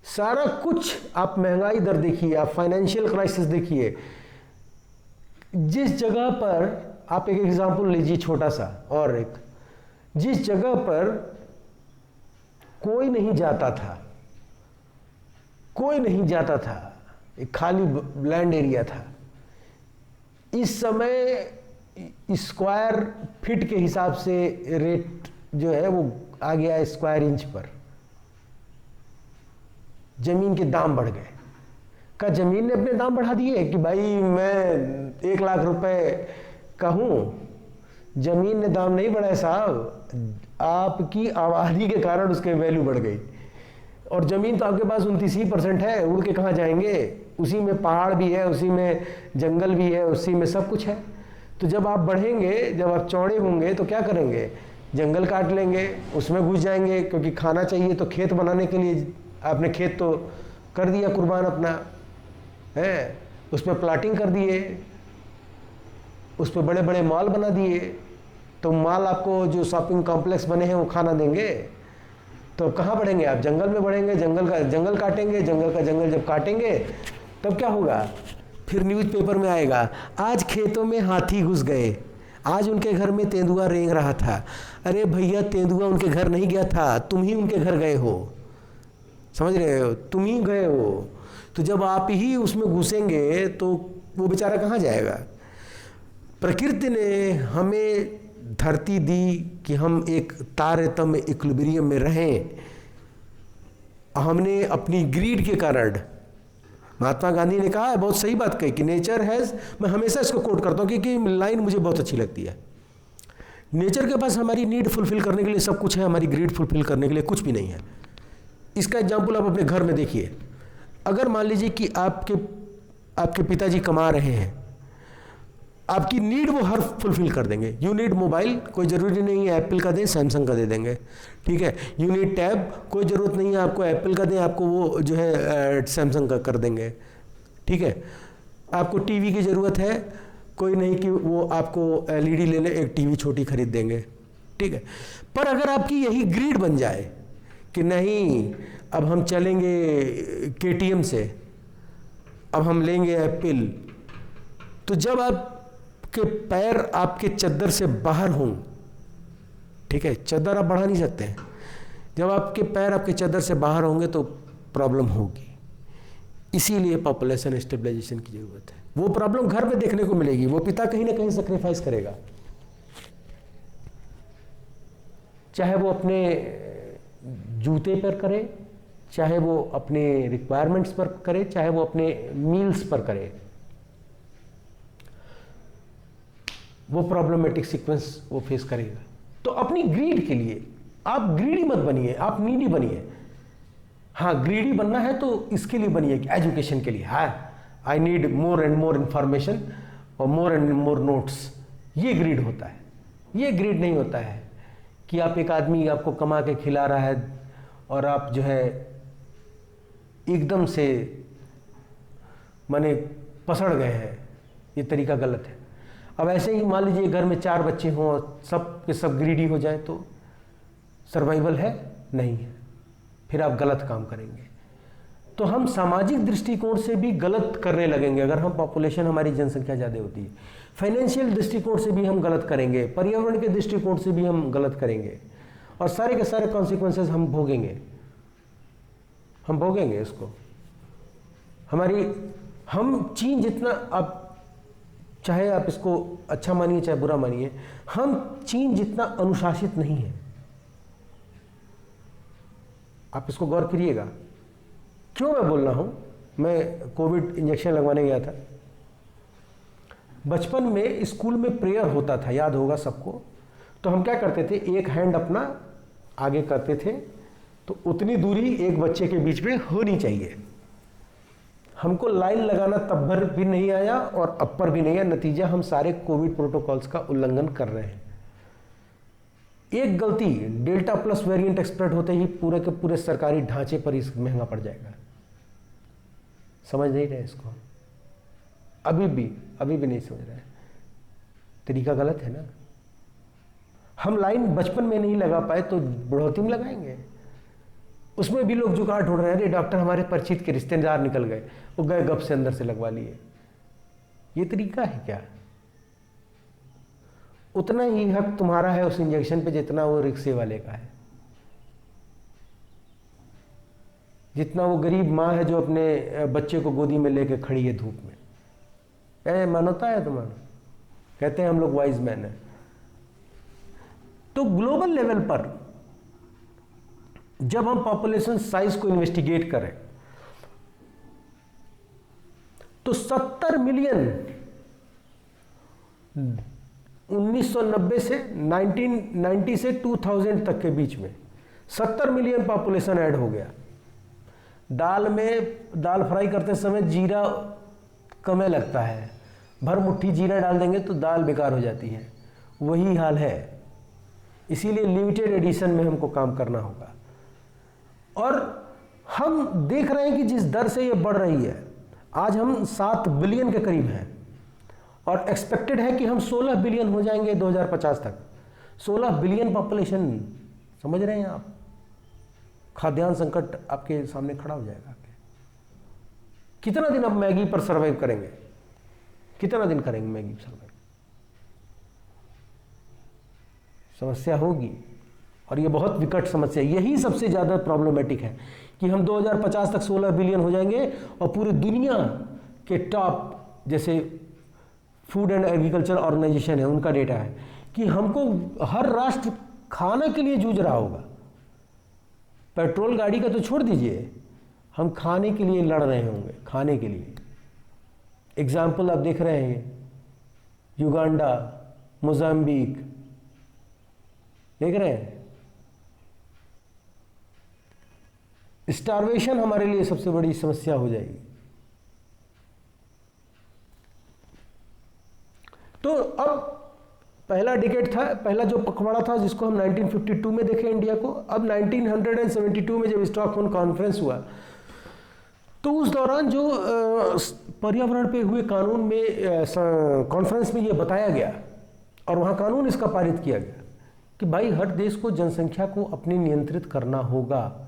सारा कुछ। आप महंगाई दर देखिए, आप फाइनेंशियल क्राइसिस देखिए। जिस जगह पर आप एक एग्जांपल लीजिए छोटा सा, और एक, जिस जगह पर कोई नहीं जाता था, कोई नहीं जाता था, एक खाली लैंड एरिया था, इस समय स्क्वायर फीट के हिसाब से रेट जो है वो आ गया स्क्वायर इंच पर। जमीन के दाम बढ़ गए। क्या जमीन ने अपने दाम बढ़ा दिए कि भाई मैं 1 लाख रुपए का हूं? जमीन ने दाम नहीं बढ़ाए साहब, आपकी आबादी के कारण उसके वैल्यू बढ़ गई। और जमीन तो आपके पास 29% है, उड़ के कहाँ जाएंगे? उसी में पहाड़ भी है, उसी में जंगल भी है, उसी में सब कुछ है। तो जब आप बढ़ेंगे, जब आप चौड़े होंगे तो क्या करेंगे, जंगल काट लेंगे, उसमें घुस जाएंगे, क्योंकि खाना चाहिए। तो खेत बनाने के लिए आपने खेत तो कर दिया कुर्बान अपना, है, उस पर प्लाटिंग कर दिए, उस पर बड़े बड़े मॉल बना दिए। तो मॉल आपको जो शॉपिंग कॉम्प्लेक्स बने हैं वो खाना देंगे। तो कहाँ बढ़ेंगे आप, जंगल में बढ़ेंगे, जंगल काटेंगे, जंगल जब काटेंगे तब क्या होगा, फिर न्यूज़पेपर में आएगा, आज खेतों में हाथी घुस गए, आज उनके घर में तेंदुआ रेंग रहा था। अरे भैया, तेंदुआ उनके घर नहीं गया था, तुम ही उनके घर गए हो, समझ रहे हो, तुम ही गए हो। तो जब आप ही उसमें घुसेंगे तो वो बेचारा कहाँ जाएगा। प्रकृति ने हमें धरती दी कि हम एक तारतम्य इक्विलिब्रियम में रहें। हमने अपनी ग्रीड के कारण, महात्मा गांधी ने कहा है, बहुत सही बात कही कि नेचर हैज़, मैं हमेशा इसको कोट करता हूँ क्योंकि लाइन मुझे बहुत अच्छी लगती है। नेचर के पास हमारी नीड फुलफिल करने के लिए सब कुछ है, हमारी ग्रीड फुलफिल करने के लिए कुछ भी नहीं है। इसका एग्जाम्पल आप अपने घर में देखिए। अगर मान लीजिए कि आपके पिताजी कमा रहे हैं, आपकी नीड वो हर फुलफिल कर देंगे। यू नीड मोबाइल, कोई ज़रूरी नहीं है एप्पल का दें, सैमसंग का दे देंगे, ठीक है। यू नीड टैब, कोई ज़रूरत नहीं है आपको एप्पल का दें, आपको वो जो है सैमसंग का कर देंगे, ठीक है। आपको टीवी की ज़रूरत है, कोई नहीं कि वो आपको एलईडी ले ले, एक टीवी छोटी खरीद देंगे, ठीक है। पर अगर आपकी यही ग्रीड बन जाए कि नहीं, अब हम चलेंगे केटीएम से, अब हम लेंगे एप्पल, तो जब आपके पैर आपके चद्दर से बाहर हों, ठीक है, चद्दर आप बढ़ा नहीं सकते हैं, जब आपके पैर आपके चद्दर से बाहर होंगे तो प्रॉब्लम होगी। इसीलिए पॉपुलेशन स्टेबलाइजेशन की ज़रूरत है। वो प्रॉब्लम घर में देखने को मिलेगी, वो पिता कहीं ना कहीं सेक्रीफाइस करेगा, चाहे वो अपने जूते पर करे, चाहे वो अपने रिक्वायरमेंट्स पर करे, चाहे वो अपने मील्स पर करे। वो प्रॉब्लमेटिक सीक्वेंस वो फेस करेगा। तो अपनी ग्रीड के लिए आप ग्रीडी मत बनिए, आप नीडी बनिए। हाँ, ग्रीडी बनना है तो इसके लिए बनिए, एजुकेशन के लिए। हाँ, I need more and more information और मोर एंड मोर नोट्स, ये ग्रीड होता है। ये ग्रीड नहीं होता है कि आप एक आदमी आपको कमा के खिला रहा है और आप जो है एकदम से माने पसड़ गए हैं। ये तरीका गलत है। अब ऐसे ही मान लीजिए घर में 4 बच्चे हों और सब के सब ग्रीडी हो जाए तो सर्वाइवल है? नहीं है। फिर आप गलत काम करेंगे। तो हम सामाजिक दृष्टिकोण से भी गलत करने लगेंगे अगर हम पॉपुलेशन, हमारी जनसंख्या ज़्यादा होती है। फाइनेंशियल दृष्टिकोण से भी हम गलत करेंगे, पर्यावरण के दृष्टिकोण से भी हम गलत करेंगे और सारे के सारे कॉन्सिक्वेंसेस हम भोगेंगे। हम भोगेंगे इसको। हम चीन जितना, आप चाहे आप इसको अच्छा मानिए चाहे बुरा मानिए, हम चीन जितना अनुशासित नहीं है। आप इसको गौर करिएगा। क्यों मैं बोल रहा हूं? मैं कोविड इंजेक्शन लगवाने गया था। बचपन में स्कूल में प्रेयर होता था, याद होगा सबको। तो हम क्या करते थे, एक हैंड अपना आगे करते थे, तो उतनी दूरी एक बच्चे के बीच में होनी चाहिए। हमको लाइन लगाना तब भर भी नहीं आया और अपर भी नहीं आया। नतीजा, हम सारे कोविड प्रोटोकॉल्स का उल्लंघन कर रहे हैं। एक गलती, डेल्टा प्लस वेरिएंट एक्सप्रेड होते ही पूरे के पूरे सरकारी ढांचे पर इस महंगा पड़ जाएगा। समझ नहीं रहे इसको, अभी भी नहीं समझ रहे। तरीका गलत है ना। हम लाइन बचपन में नहीं लगा पाए तो बुढ़ौती में लगाएंगे। उसमें भी लोग जुगाड़ ढूंढ रहे हैं। अरे डॉक्टर, हमारे परिचित के रिश्तेदार निकल गए, वो गए गप से अंदर से लगवा लिए। ये तरीका है क्या? उतना ही हक तुम्हारा है उस इंजेक्शन पे जितना वो रिक्शे वाले का है, जितना वो गरीब माँ है जो अपने बच्चे को गोदी में लेके खड़ी है धूप में। मानवता है तुम्हारा? कहते हैं हम लोग वाइज मैन है। तो ग्लोबल लेवल पर जब हम पॉपुलेशन साइज को इन्वेस्टिगेट करें तो 70 मिलियन 1990 से 1990 से 2000 तक के बीच में 70 मिलियन पॉपुलेशन ऐड हो गया। दाल फ्राई करते समय जीरा कम लगता है, भर मुट्ठी जीरा डाल देंगे तो दाल बेकार हो जाती है, वही हाल है। इसीलिए लिमिटेड एडिशन में हमको काम करना होगा। और हम देख रहे हैं कि जिस दर से ये बढ़ रही है, आज हम 7 बिलियन के करीब हैं और एक्सपेक्टेड है कि हम 16 बिलियन हो जाएंगे 2050 तक। 16 बिलियन पॉपुलेशन, समझ रहे हैं आप? खाद्यान्न संकट आपके सामने खड़ा हो जाएगा। कितना दिन अब मैगी पर सर्वाइव करेंगे? कितना दिन करेंगे मैगी पर सर्वाइव? समस्या होगी और ये बहुत विकट समस्या। यही सबसे ज़्यादा प्रॉब्लमेटिक है कि हम 2050 तक 16 बिलियन हो जाएंगे और पूरी दुनिया के टॉप, जैसे फूड एंड एग्रीकल्चर ऑर्गेनाइजेशन है, उनका डेटा है कि हमको हर राष्ट्र खाने के लिए जूझ रहा होगा। पेट्रोल गाड़ी का तो छोड़ दीजिए, हम खाने के लिए लड़ रहे होंगे, खाने के लिए। एग्जाम्पल आप देख रहे हैं, युगांडा, मोजाम्बिक, देख रहे हैं। स्टारवेशन हमारे लिए सबसे बड़ी समस्या हो जाएगी। तो अब पहला डिकेड था, पहला जो पखवाड़ा था जिसको हम 1952 में देखे इंडिया को। अब 1972 में जब स्टॉकहोम कॉन्फ्रेंस हुआ तो उस दौरान जो पर्यावरण पे हुए कानून में कॉन्फ्रेंस में ये बताया गया और वहाँ कानून इसका पारित किया गया कि भाई हर देश को जनसंख्या को अपनी नियंत्रित करना होगा,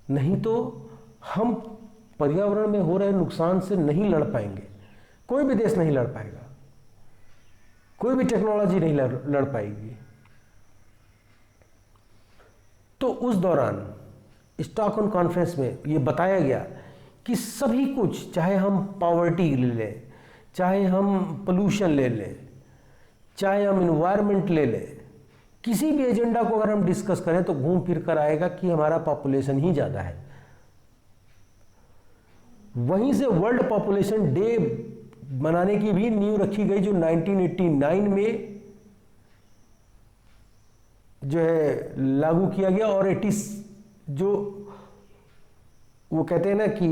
नहीं तो हम पर्यावरण में हो रहे नुकसान से नहीं लड़ पाएंगे। कोई भी देश नहीं लड़ पाएगा, कोई भी टेक्नोलॉजी नहीं लड़ पाएगी। तो उस दौरान स्टॉकहोम कॉन्फ्रेंस में ये बताया गया कि सभी कुछ, चाहे हम पॉवर्टी ले लें, चाहे हम पोल्यूशन ले लें, चाहे हम इन्वायरमेंट ले लें, किसी भी एजेंडा को अगर हम डिस्कस करें तो घूम फिर कर आएगा कि हमारा पॉपुलेशन ही ज़्यादा है। वहीं से वर्ल्ड पॉपुलेशन डे मनाने की भी नींव रखी गई जो 1989 में जो है लागू किया गया। और 80 जो वो कहते हैं ना कि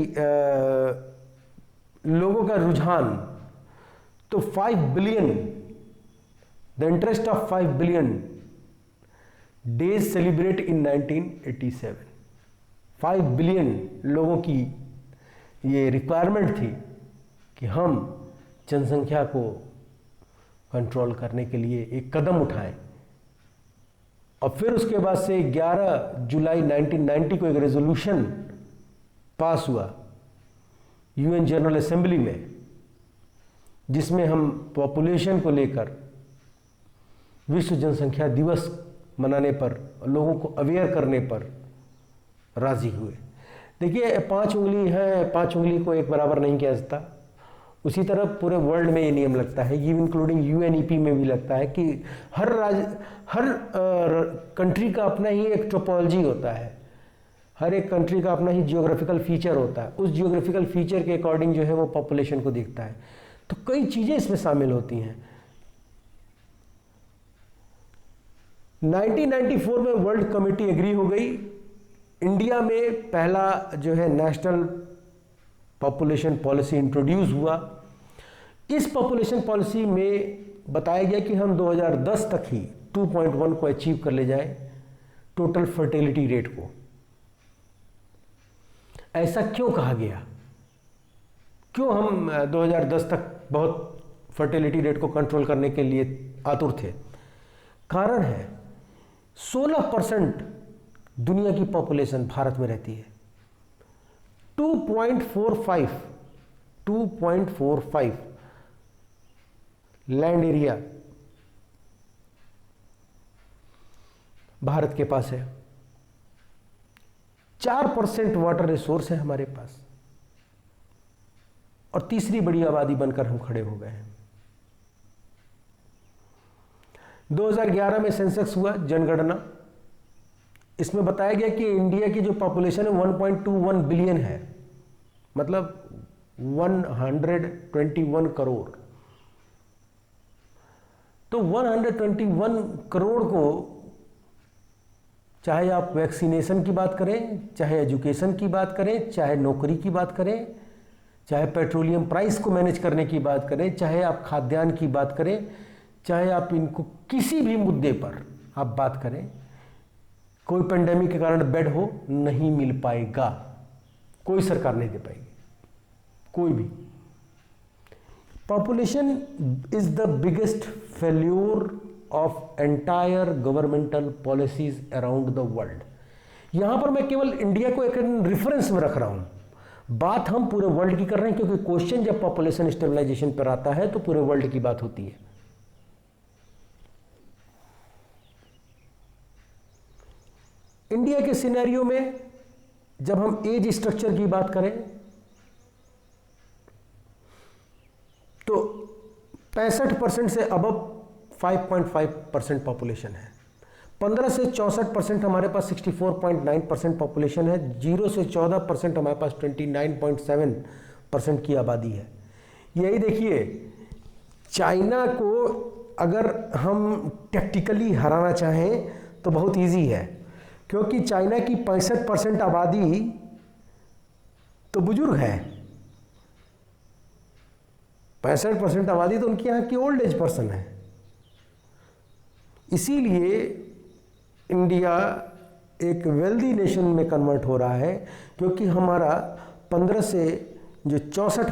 लोगों का रुझान, तो 5 billion, the interest of 5 billion days celebrate in 1987। 5 billion लोगों की ये रिक्वायरमेंट थी कि हम जनसंख्या को कंट्रोल करने के लिए एक कदम उठाएं। और फिर उसके बाद से 11 जुलाई 1990 को एक रेजोल्यूशन पास हुआ यूएन जनरल असेंबली में, जिसमें हम पॉपुलेशन को लेकर विश्व जनसंख्या दिवस मनाने पर, लोगों को अवेयर करने पर राजी हुए। देखिए 5 उंगली है, 5 उंगली को एक बराबर नहीं किया जाता। उसी तरह पूरे वर्ल्ड में ये नियम लगता है, ये इंक्लूडिंग यूएनईपी में भी लगता है कि हर कंट्री का अपना ही एक टोपोलॉजी होता है, हर एक कंट्री का अपना ही जियोग्राफिकल फीचर होता है। उस जियोग्राफिकल फीचर के अकॉर्डिंग जो है वो पॉपुलेशन को देखता है। तो कई चीज़ें इसमें शामिल होती हैं। 1994 में वर्ल्ड कमेटी एग्री हो गई। इंडिया में पहला जो है नेशनल पॉपुलेशन पॉलिसी इंट्रोड्यूस हुआ। इस पॉपुलेशन पॉलिसी में बताया गया कि हम 2010 तक ही 2.1 को अचीव कर ले जाएं, टोटल फर्टिलिटी रेट को। ऐसा क्यों कहा गया? क्यों हम 2010 तक बहुत फर्टिलिटी रेट को कंट्रोल करने के लिए आतुर थे? कारण है 16% दुनिया की पॉपुलेशन भारत में रहती है। 2.45 लैंड एरिया भारत के पास है। 4% वाटर रिसोर्स है हमारे पास और तीसरी बड़ी आबादी बनकर हम खड़े हो गए हैं। 2011 में सेंसस हुआ, जनगणना। इसमें बताया गया कि इंडिया की जो पॉपुलेशन है 1.21 बिलियन है, मतलब 121 करोड़। तो 121 करोड़ को चाहे आप वैक्सीनेशन की बात करें, चाहे एजुकेशन की बात करें, चाहे नौकरी की बात करें, चाहे पेट्रोलियम प्राइस को मैनेज करने की बात करें, चाहे आप खाद्यान्न की बात करें, चाहे आप इनको किसी भी मुद्दे पर आप बात करें, कोई पेंडेमिक के कारण बेड हो नहीं मिल पाएगा, कोई सरकार नहीं दे पाएगी, कोई भी। Population is the biggest failure of entire governmental policies around the world. यहां पर मैं केवल इंडिया को एक रेफरेंस में रख रहा हूं, बात हम पूरे वर्ल्ड की कर रहे हैं, क्योंकि क्वेश्चन जब पॉपुलेशन स्टेबलाइजेशन पर आता है तो पूरे वर्ल्ड की बात होती है। इंडिया के सिनेरियो में जब हम एज स्ट्रक्चर की बात करें तो 65% से अबव 5.5% पॉपुलेशन है। 15 से 64% हमारे पास 64.9% पॉपुलेशन है। 0 से 14% हमारे पास 29.7% की आबादी है। यही देखिए, चाइना को अगर हम टैक्टिकली हराना चाहें तो बहुत इजी है, क्योंकि चाइना की 65% आबादी तो बुजुर्ग है। 65% आबादी तो उनके यहाँ की ओल्ड एज पर्सन है। इसीलिए इंडिया एक वेल्दी नेशन में कन्वर्ट हो रहा है, क्योंकि हमारा 15 से जो 64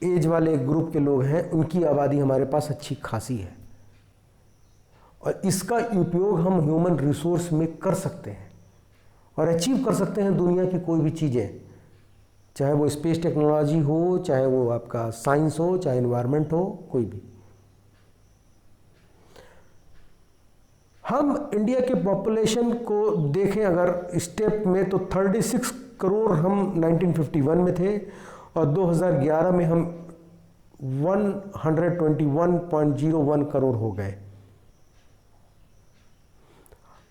एज वाले ग्रुप के लोग हैं उनकी आबादी हमारे पास अच्छी खासी है, और इसका उपयोग हम ह्यूमन रिसोर्स में कर सकते हैं और अचीव कर सकते हैं दुनिया की कोई भी चीज़ें, चाहे वो स्पेस टेक्नोलॉजी हो, चाहे वो आपका साइंस हो, चाहे एनवायरनमेंट हो, कोई भी। हम इंडिया के पॉपुलेशन को देखें अगर स्टेप में, तो 36 करोड़ हम 1951 में थे और 2011 में हम 121.01 करोड़ हो गए।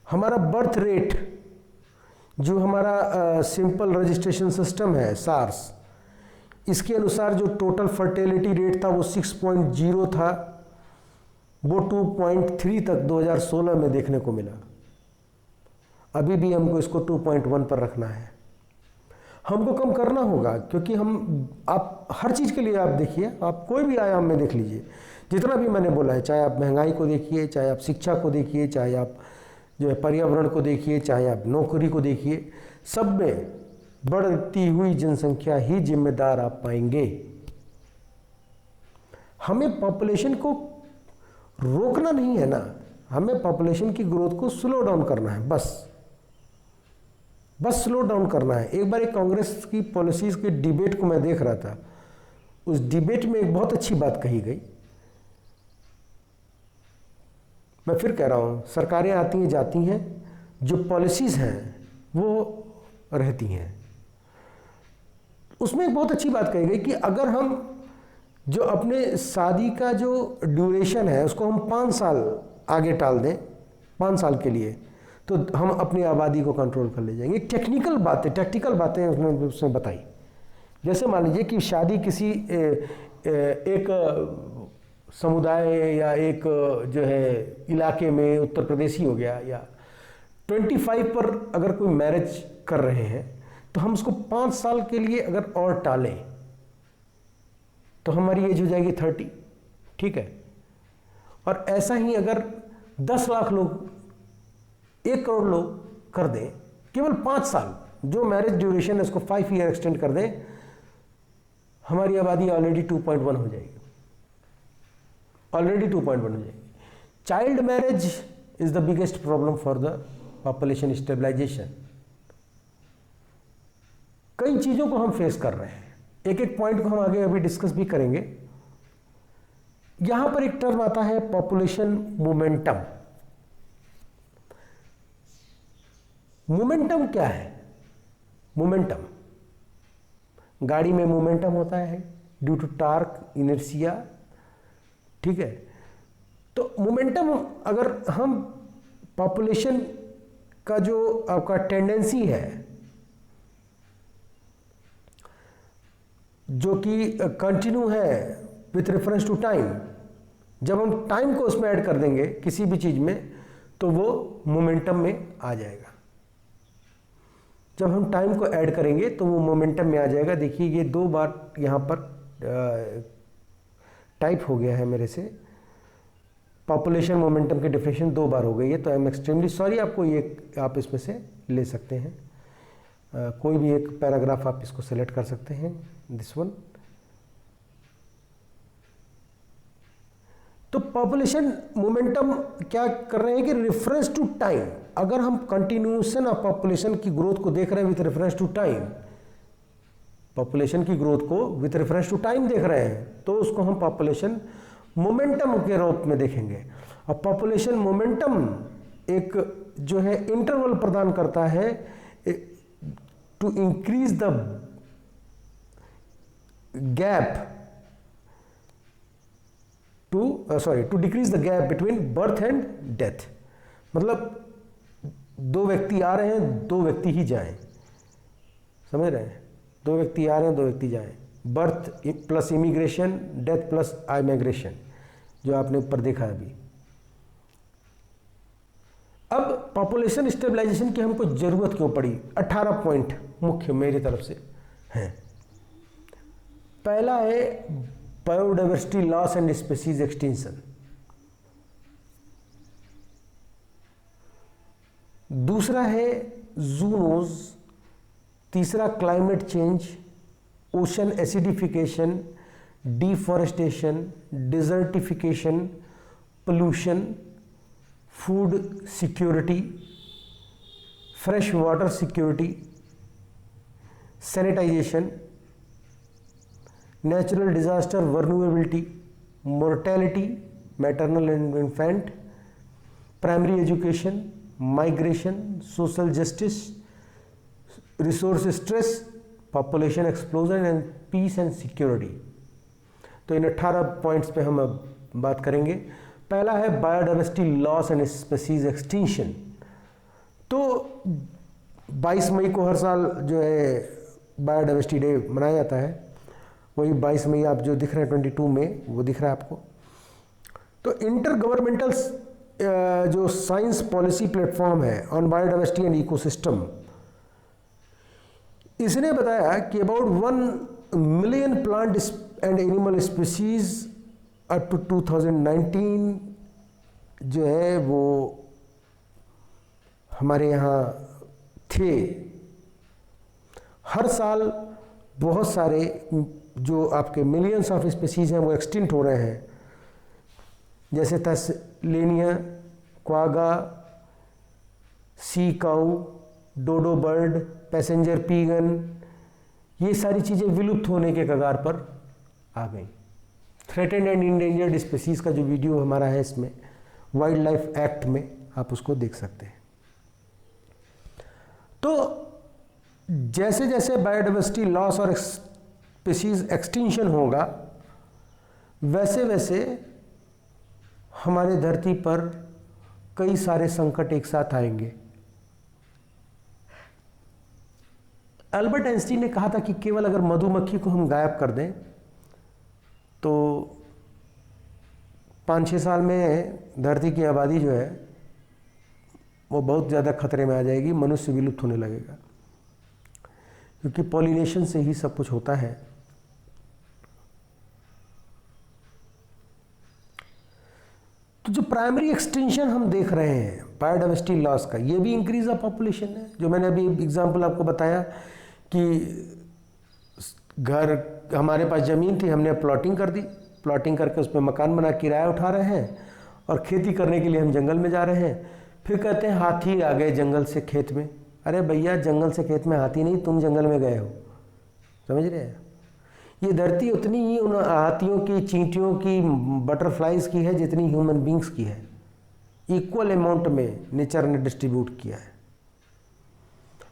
हमारा बर्थ रेट, जो हमारा सिंपल रजिस्ट्रेशन सिस्टम है सार्स, इसके अनुसार जो टोटल फर्टिलिटी रेट था वो 6.0 था, वो 2.3 तक 2016 में देखने को मिला। अभी भी हमको इसको 2.1 पर रखना है। हमको कम करना होगा, क्योंकि आप हर चीज़ के लिए आप देखिए, आप कोई भी आयाम में देख लीजिए, जितना भी मैंने बोला है, चाहे आप महंगाई को देखिए, चाहे आप शिक्षा को देखिए, चाहे आप जो है पर्यावरण को देखिए, चाहे आप नौकरी को देखिए, सब में बढ़ती हुई जनसंख्या ही जिम्मेदार आप पाएंगे। हमें पॉपुलेशन को रोकना नहीं है ना, हमें पॉपुलेशन की ग्रोथ को स्लो डाउन करना है, बस स्लो डाउन करना है। एक बार एक कांग्रेस की पॉलिसीज के डिबेट को मैं देख रहा था, उस डिबेट में एक बहुत अच्छी बात कही गई। मैं फिर कह रहा हूँ, सरकारें आती हैं जाती हैं, जो पॉलिसीज़ हैं वो रहती हैं। उसमें एक बहुत अच्छी बात कही गई कि अगर हम जो अपने शादी का जो ड्यूरेशन है उसको हम 5 साल आगे टाल दें, 5 साल के लिए, तो हम अपनी आबादी को कंट्रोल कर ले जाएंगे। टैक्टिकल बातें उसने बताई। जैसे मान लीजिए कि शादी किसी एक समुदाय या एक जो है इलाके में, उत्तर प्रदेश ही हो गया, या 25 पर अगर कोई मैरिज कर रहे हैं, तो हम उसको 5 साल के लिए अगर और टालें तो हमारी एज हो जाएगी 30, ठीक है। और ऐसा ही अगर 10 लाख लोग, 1 करोड़ लोग कर दें केवल 5 साल, जो मैरिज ड्यूरेशन है उसको 5 ईयर एक्सटेंड कर दें, हमारी आबादी ऑलरेडी 2.1 हो जाएगी, ऑलरेडी 2.1 हो जाएगी। Child marriage is the biggest problem for the population stabilization. कई चीज़ों को हम फेस कर रहे हैं, एक एक पॉइंट को हम आगे अभी डिस्कस भी करेंगे। यहां पर एक टर्म आता है पॉपुलेशन मोमेंटम। मोमेंटम क्या है? मोमेंटम, गाड़ी में मोमेंटम होता है ड्यू टू टार्क, इनर्शिया, ठीक है। तो मोमेंटम, अगर हम पॉपुलेशन का जो आपका टेंडेंसी है जो कि कंटिन्यू है विथ रेफरेंस टू टाइम, जब हम टाइम को उसमें ऐड कर देंगे किसी भी चीज़ में, तो वो मोमेंटम में आ जाएगा। जब हम टाइम को ऐड करेंगे तो वो मोमेंटम में आ जाएगा। देखिए ये 2 बार यहाँ पर टाइप हो गया है मेरे से, पॉपुलेशन मोमेंटम की डेफिनेशन 2 बार हो गई है, तो आई एम एक्सट्रीमली सॉरी। आपको ये आप इसमें से ले सकते हैं, कोई भी एक पैराग्राफ आप इसको सेलेक्ट कर सकते हैं, दिस वन। तो पॉपुलेशन मोमेंटम क्या कर रहे हैं कि रेफरेंस टू टाइम, अगर हम कंटिन्यूएशन ऑफ पॉपुलेशन की ग्रोथ को देख रहे हैं with reference to time, population की ग्रोथ को विथ रेफरेंस टू टाइम देख रहे हैं, तो उसको हम पॉपुलेशन मोमेंटम के रूप में देखेंगे। और पॉपुलेशन मोमेंटम एक जो है इंटरवल प्रदान करता है to increase the gap to decrease the gap between birth and death. मतलब 2 व्यक्ति आ रहे हैं, 2 व्यक्ति ही जाएं, समझ रहे हैं, 2 व्यक्ति आ रहे हैं, 2 व्यक्ति जाएं, birth plus immigration, death plus migration, जो आपने ऊपर देखा है अभी। अब पॉपुलेशन स्टेबलाइजेशन की हमको जरूरत क्यों पड़ी? 18 पॉइंट मुख्य मेरी तरफ से हैं। पहला है biodiversity loss and species extinction, दूसरा है जूनोज, तीसरा climate change, ocean acidification, deforestation, desertification, pollution, food security, fresh water security, sanitization, natural disaster vulnerability, mortality maternal and infant, primary education, migration, social justice, resource stress, population explosion and peace and security. तो इन 18 points पे हम अब बात करेंगे। पहला है biodiversity loss and species extinction. तो 22 मई को हर साल जो है बायोडाइवर्सिटी डे मनाया जाता है, वही 22 मई आप जो दिख रहे हैं 22 में वो दिख रहा है आपको। तो इंटर गवर्नमेंटल जो साइंस पॉलिसी प्लेटफॉर्म है ऑन बायोडाइवर्सिटी एंड इकोसिस्टम, इसने बताया कि about 1 million plant and animal species up to 2019 जो है वो हमारे यहाँ थे। हर साल बहुत सारे जो आपके मिलियंस ऑफ स्पीसीज हैं वो एक्सटिंक्ट हो रहे हैं, जैसे थैलेनिया, क्वागा, सी काऊ, डोडो बर्ड, पैसेंजर पीगन, ये सारी चीज़ें विलुप्त होने के कगार पर आ गई। थ्रेटेंड एंड इंडेंजर्ड स्पीसीज का जो वीडियो हमारा है इसमें वाइल्ड लाइफ एक्ट में आप उसको देख सकते हैं। तो जैसे जैसे बायोडाइवर्सिटी लॉस और स्पीसीज एक्सटिंक्शन होगा, वैसे वैसे हमारे धरती पर कई सारे संकट एक साथ आएंगे। अल्बर्ट आइंस्टीन ने कहा था कि केवल अगर मधुमक्खी को हम गायब कर दें तो 5-6 साल में धरती की आबादी जो है वो बहुत ज़्यादा खतरे में आ जाएगी, मनुष्य विलुप्त होने लगेगा, क्योंकि पॉलिनेशन से ही सब कुछ होता है। तो जो प्राइमरी एक्सटेंशन हम देख रहे हैं बायोडाइवर्सिटी लॉस का, ये भी इंक्रीज ऑफ पॉपुलेशन है। जो मैंने अभी एग्जांपल आपको बताया कि घर, हमारे पास ज़मीन थी, हमने प्लॉटिंग कर दी, प्लॉटिंग करके उस पर मकान बना किराया उठा रहे हैं, और खेती करने के लिए हम जंगल में जा रहे हैं। फिर कहते हैं हाथी आ गए जंगल से खेत में। अरे भैया, जंगल से खेत में हाथी नहीं, तुम जंगल में गए हो, समझ रहे हैं। ये धरती उतनी ही उन हाथियों की, चींटियों की, बटरफ्लाइज की है जितनी ह्यूमन बींग्स की है। इक्वल अमाउंट में नेचर ने डिस्ट्रीब्यूट किया है।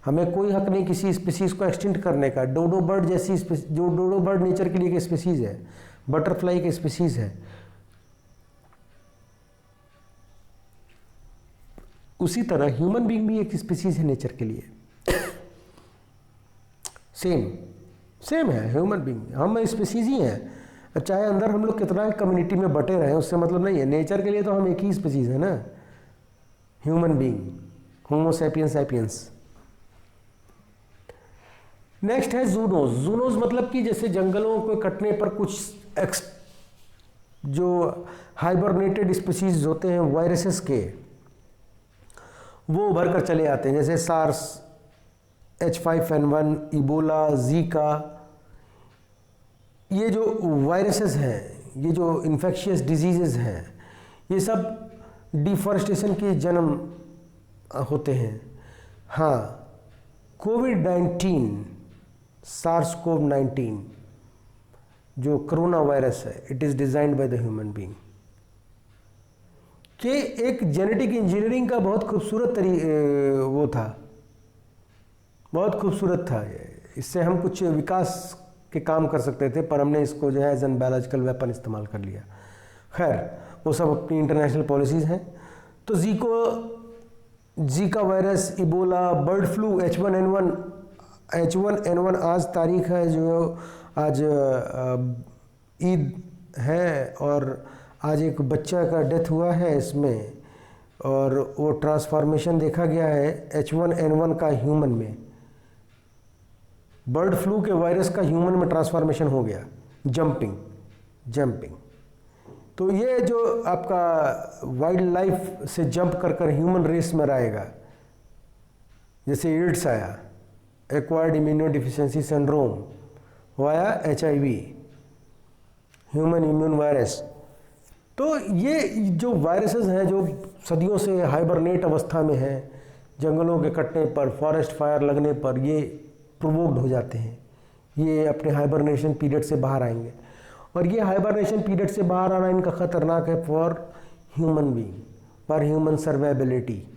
हमें कोई हक नहीं किसी स्पीसीज को एक्सटिंक्ट करने का। डोडो बर्ड जैसी जो डोडो बर्ड नेचर के लिए एक स्पीसीज है, बटरफ्लाई की स्पीसीज है, उसी तरह ह्यूमन बीइंग भी एक स्पीसीज है नेचर के लिए। सेम है ह्यूमन बीइंग, हम स्पीसीज ही हैं। चाहे अंदर हम लोग कितना कम्युनिटी में बटे रहें, उससे मतलब नहीं है। नेचर के लिए तो हम एक ही स्पीसीज है ना, human being, Homo sapiens sapiens. Next है जूनोज। जूनोज मतलब कि जैसे जंगलों को कटने पर कुछ जो हाइबरनेटेड स्पीशीज होते हैं वायरसेस के, वो उभर कर चले आते हैं, जैसे सार्स, H5N1, इबोला, जीका। ये जो वायरसेस हैं, ये जो इन्फेक्शियस डिजीजेज हैं, ये सब डिफॉरेस्टेशन के जन्म होते हैं। हाँ, कोविड-19, SARS-CoV-19 जो कोरोना वायरस है, it is designed bye the human being. कि एक जेनेटिक इंजीनियरिंग का बहुत खूबसूरत वो था, बहुत खूबसूरत था। इससे हम कुछ विकास के काम कर सकते थे, पर हमने इसको जो है एज एन बायोलॉजिकल वेपन इस्तेमाल कर लिया। खैर, वो सब अपनी इंटरनेशनल पॉलिसीज़ हैं। तो Zika virus, Ebola, bird flu, H1N1 आज तारीख है, जो आज ईद है और आज एक बच्चा का डेथ हुआ है इसमें, और वो ट्रांसफॉर्मेशन देखा गया है H1N1 का ह्यूमन में। बर्ड फ्लू के वायरस का ह्यूमन में ट्रांसफॉर्मेशन हो गया, जंपिंग। तो ये जो आपका वाइल्ड लाइफ से जंप कर ह्यूमन रेस में आएगा, जैसे एड्स आया, एक्वायर्ड इम्यूनोडिफिशियंसी सिंड्रोम, वो आया HIV, ह्यूमन इम्यून वायरस। तो ये जो वायरसेस हैं जो सदियों से हाइबरनेट अवस्था में हैं, जंगलों के कटने पर, फॉरेस्ट फायर लगने पर ये प्रोवोक्ड हो जाते हैं, ये अपने हाइबरनेशन पीरियड से बाहर आएंगे। और ये हाइबरनेशन पीरियड से बाहर आना इनका ख़तरनाक है for human being, for human survivability.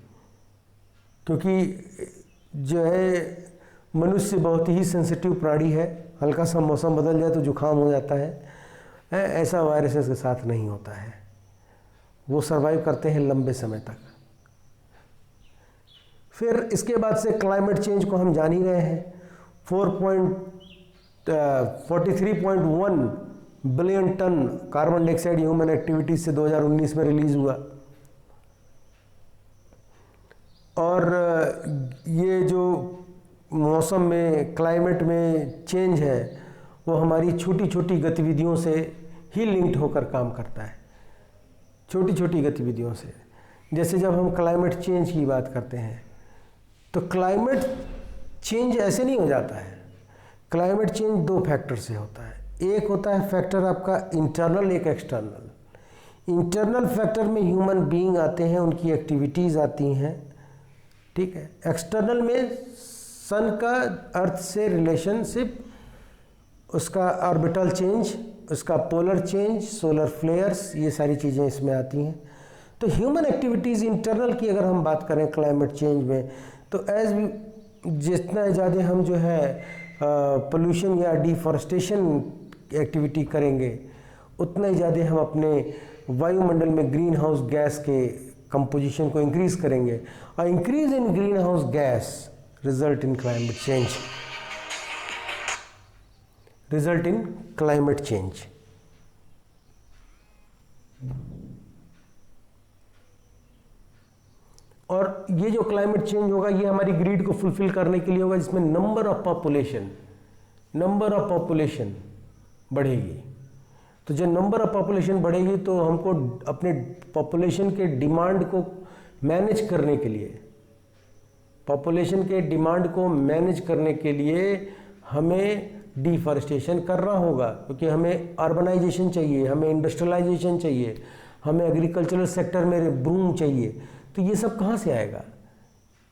क्योंकि जो है मनुष्य बहुत ही सेंसिटिव प्राणी है, हल्का सा मौसम बदल जाए तो जुकाम हो जाता है। ऐसा वायरसेस के साथ नहीं होता है, वो सर्वाइव करते हैं लंबे समय तक। फिर इसके बाद से क्लाइमेट चेंज को हम जान ही रहे हैं। 43.1 billion ton carbon dioxide human activities से 2019 में रिलीज हुआ। और ये जो मौसम में, क्लाइमेट में चेंज है, वो हमारी छोटी छोटी गतिविधियों से ही लिंक्ड होकर काम करता है, छोटी छोटी गतिविधियों से। जैसे जब हम क्लाइमेट चेंज की बात करते हैं, तो क्लाइमेट चेंज ऐसे नहीं हो जाता है। क्लाइमेट चेंज दो फैक्टर से होता है। एक होता है फैक्टर आपका इंटरनल, एक एक्सटर्नल। इंटरनल फैक्टर में ह्यूमन बीइंग आते हैं, उनकी एक्टिविटीज़ आती हैं, ठीक है। एक्सटर्नल में सन का अर्थ से रिलेशनशिप, उसका ऑर्बिटल चेंज, उसका पोलर चेंज, सोलर फ्लेयर्स, ये सारी चीज़ें इसमें आती हैं। तो ह्यूमन एक्टिविटीज़ इंटरनल की अगर हम बात करें क्लाइमेट चेंज में, तो जितना ज़्यादा हम जो है पोल्यूशन या डिफॉरेस्टेशन एक्टिविटी करेंगे, उतना ही ज़्यादा हम अपने वायुमंडल में ग्रीन हाउस गैस के कंपोजिशन को इंक्रीज करेंगे, और increase in green house gas result in climate change. और ये जो क्लाइमेट चेंज होगा, ये हमारी ग्रीड को फुलफिल करने के लिए होगा, जिसमें नंबर ऑफ पॉपुलेशन बढ़ेगी। तो जब नंबर ऑफ पॉपुलेशन बढ़ेगी, तो हमको अपने पॉपुलेशन के डिमांड को मैनेज करने के लिए हमें डिफॉरेस्टेशन करना होगा, क्योंकि हमें अर्बनाइजेशन चाहिए, हमें इंडस्ट्रियलाइजेशन चाहिए, हमें एग्रीकल्चरल सेक्टर में बूम चाहिए। तो ये सब कहाँ से आएगा?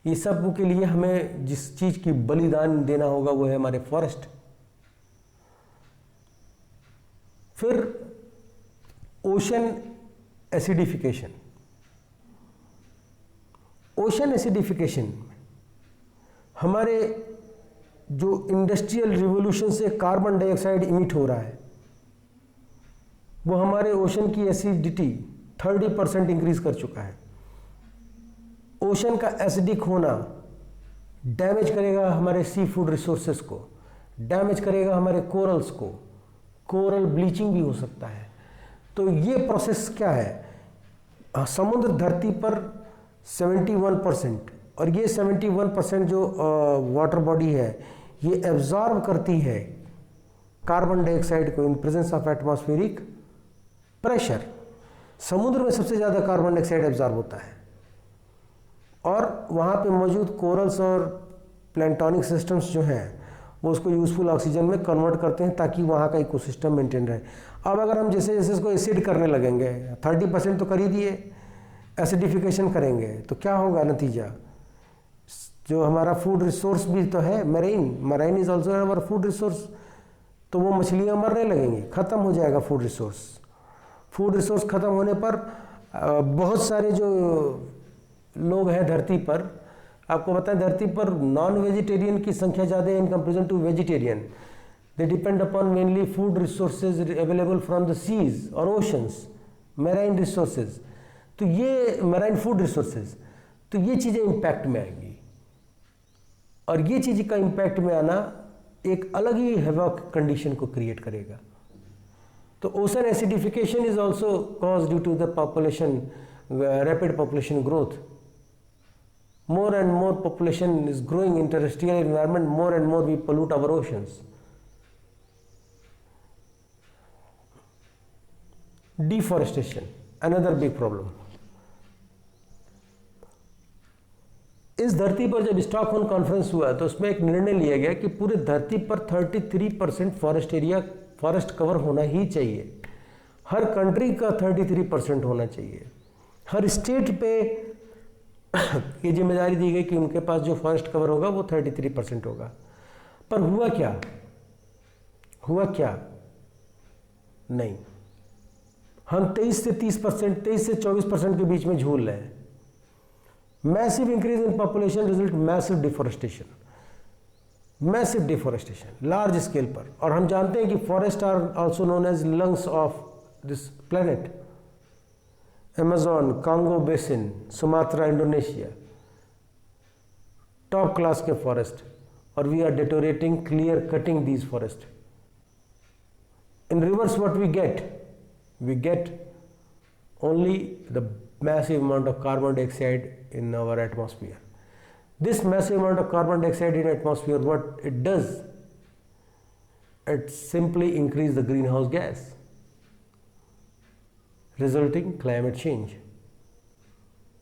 ये सब के लिए हमें जिस चीज़ की बलिदान देना होगा, वो है हमारे फॉरेस्ट। फिर ओशन एसिडिफिकेशन, हमारे जो इंडस्ट्रियल रिवोल्यूशन से कार्बन डाइऑक्साइड इमिट हो रहा है, वो हमारे ओशन की एसिडिटी 30% इंक्रीज कर चुका है। ओशन का एसिडिक होना डैमेज करेगा हमारे सी फूड रिसोर्सेस को, डैमेज करेगा हमारे कोरल्स को, कोरल ब्लीचिंग भी हो सकता है। तो ये प्रोसेस क्या है? समुद्र धरती पर 71%, और ये 71% जो वाटर बॉडी है, ये एब्जॉर्ब करती है कार्बन डाइऑक्साइड को in presence of atmospheric pressure. समुद्र में सबसे ज़्यादा कार्बन डाइऑक्साइड एब्जॉर्ब होता है और वहाँ पे मौजूद कोरल्स और प्लैंटोनिक सिस्टम्स जो हैं वो उसको यूज़फुल ऑक्सीजन में कन्वर्ट करते हैं ताकि वहाँ का इकोसिस्टम मेंटेन रहे। अब अगर हम जैसे जैसे इसको एसिड करने लगेंगे, 30% तो कर ही दिए, एसिडिफिकेशन करेंगे तो क्या होगा नतीजा? जो हमारा फूड रिसोर्स भी तो है, मरीन इज ऑल्सो हमारा फूड रिसोर्स, तो वो मछलियाँ मरने लगेंगी, ख़त्म हो जाएगा फूड रिसोर्स। फूड रिसोर्स ख़त्म होने पर बहुत सारे जो लोग हैं धरती पर, आपको पता है धरती पर नॉन वेजिटेरियन की संख्या ज़्यादा है in comparison to vegetarian. They depend upon mainly food resources available from the seas और ओशंस, मैराइन रिसोर्सेज, तो ये मैराइन फूड रिसोर्सेज, तो ये चीज़ें इम्पैक्ट में आएंगी और ये चीज़ का इम्पैक्ट में आना एक अलग ही हैवॉक कंडीशन को क्रिएट करेगा। तो ocean acidification is also cause due to the population, rapid population growth. More and more population is growing in terrestrial environment, more and more we pollute our oceans. Deforestation, another big problem. इस धरती पर जब Stockholm conference हुआ तो उसमें एक निर्णय लिया गया कि पूरे धरती पर 33% फॉरेस्ट एरिया, फॉरेस्ट कवर होना ही चाहिए। हर कंट्री का 33% होना चाहिए। हर स्टेट पे ये जिम्मेदारी दी गई कि उनके पास जो फॉरेस्ट कवर होगा वो 33% होगा। पर हुआ क्या? नहीं, हम 23 से 30%, 23 से 24% के बीच में झूल रहे हैं। Massive increase in population result massive deforestation large scale पर। और हम जानते हैं कि forest are also known as lungs of this planet. Amazon, Congo basin, Sumatra, Indonesia, top class के फॉरेस्ट, और we are deteriorating, clear cutting these forest. In reverse what we get only the massive amount of carbon dioxide in our atmosphere. This massive amount of carbon dioxide in atmosphere, what it does, it simply increase the greenhouse gas, resulting climate change,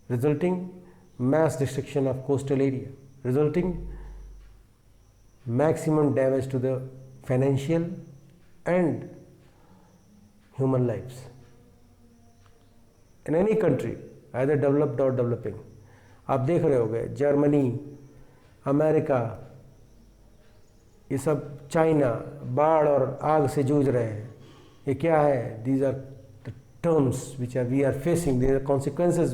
resulting mass destruction of coastal area, resulting maximum damage to the financial and human lives in any country, either developed or developing. आप देख रहे होंगे Germany, America, ये सब, China बाढ़ और आग से जूझ रहे हैं। ये क्या है? These are the terms which we are facing. These are consequences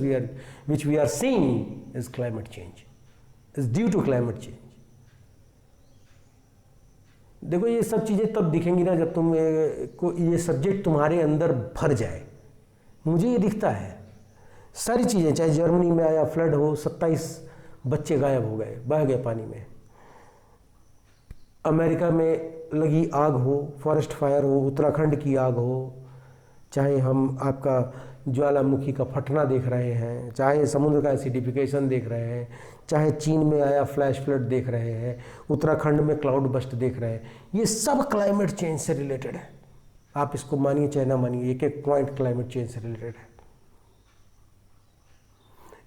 which we are seeing is climate change. Is due to climate change. देखो ये सब चीज़ें तब दिखेंगी ना जब तुम को ये सब्जेक्ट तुम्हारे अंदर भर जाए। मुझे ये दिखता है सारी चीज़ें, चाहे जर्मनी में आया फ्लड हो, 27 बच्चे गायब हो गए, बह गए पानी में। अमेरिका में लगी आग हो, फॉरेस्ट फायर हो, उत्तराखंड की आग हो, चाहे हम आपका ज्वालामुखी का फटना देख रहे हैं, चाहे समुद्र का एसिडिफिकेशन देख रहे हैं, चाहे चीन में आया फ्लैश फ्लड देख रहे हैं, उत्तराखंड में क्लाउड बस्ट देख रहे हैं, ये सब क्लाइमेट चेंज से रिलेटेड है। आप इसको मानिए चाहे ना मानिए, एक एक पॉइंट क्लाइमेट चेंज से रिलेटेड है।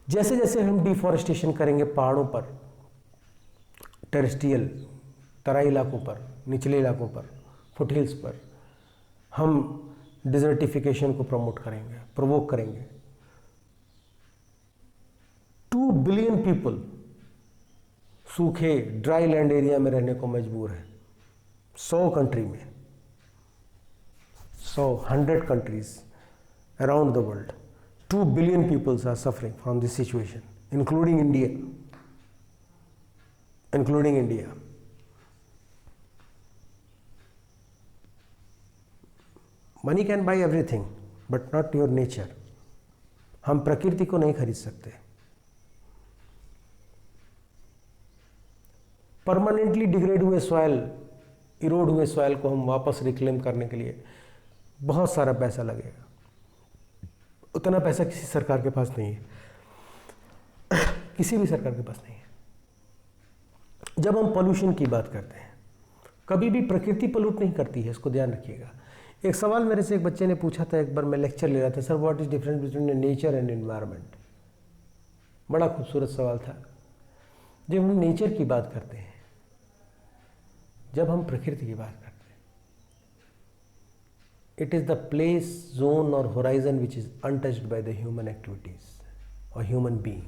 जैसे जैसे हम डिफॉरेस्टेशन करेंगे पहाड़ों पर, टेरेस्ट्रियल तराई इलाकों पर, निचले इलाकों पर, फुटहिल्स पर, हम डिजर्टिफिकेशन को प्रोवोक करेंगे। 2 बिलियन पीपल सूखे ड्राई लैंड एरिया में रहने को मजबूर हैं। 100 कंट्री में, 100 countries around the world, 2 billion people are suffering from this situation, including India. Money can buy everything, but not your nature. हम प्रकृति को नहीं खरीद सकते। परमानेंटली डिग्रेड हुए सॉइल, इरोड हुए सॉइल को हम वापस रिक्लेम करने के लिए बहुत सारा पैसा लगेगा। उतना पैसा किसी सरकार के पास नहीं है, किसी भी सरकार के पास नहीं है। जब हम पोल्यूशन की बात करते हैं, कभी भी प्रकृति पॉल्यूट नहीं करती है, इसको ध्यान रखिएगा। एक सवाल मेरे से एक बच्चे ने पूछा था, एक बार मैं लेक्चर ले रहा था, sir what is difference between nature and environment. बड़ा खूबसूरत सवाल था। जब हम नेचर की बात करते हैं, जब हम प्रकृति की बात करते हैं, it is the place, zone और horizon which is untouched by the human activities और ह्यूमन बीइंग।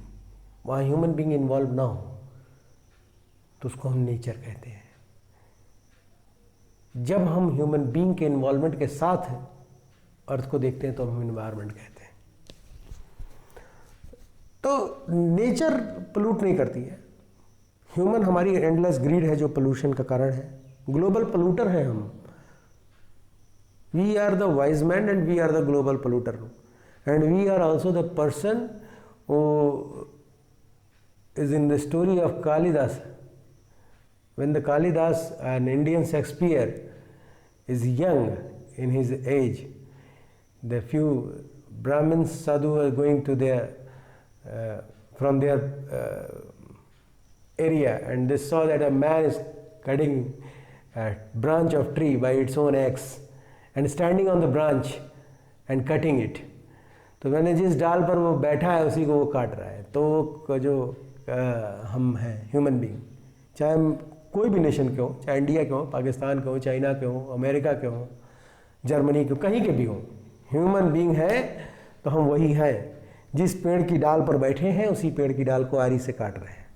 वहाँ ह्यूमन बीइंग इन्वॉल्व ना हो तो उसको हम नेचर कहते हैं। जब हम ह्यूमन बीइंग के इन्वॉल्वमेंट के साथ अर्थ को देखते हैं तो हम इन्वायरमेंट कहते हैं। तो नेचर पोल्यूट नहीं करती है, ह्यूमन हमारी एंडलेस ग्रीड है जो पोल्यूशन का कारण है। ग्लोबल पोल्यूटर हैं हम। We are the wise man and we are the global polluter and we are also the person who is in the story of Kalidas. When the Kalidas, an Indian Shakespeare, is young in his age, the few Brahmins sadhu were going to their from their area, and they saw that a man is cutting a branch of tree by its own axe and standing on the branch and cutting it. तो मैंने जिस डाल पर वो बैठा है उसी को वो काट रहा है। तो जो हम हैं ह्यूमन बीइंग, चाहे हम कोई भी नेशन के हो, चाहे इंडिया के हो, पाकिस्तान के हो, चाइना के हो, अमेरिका के हो, जर्मनी के हो, कहीं के भी हो, ह्यूमन बीइंग है तो हम वही हैं। जिस पेड़ की डाल पर बैठे हैं उसी पेड़ की डाल को आरी से काट रहे हैं।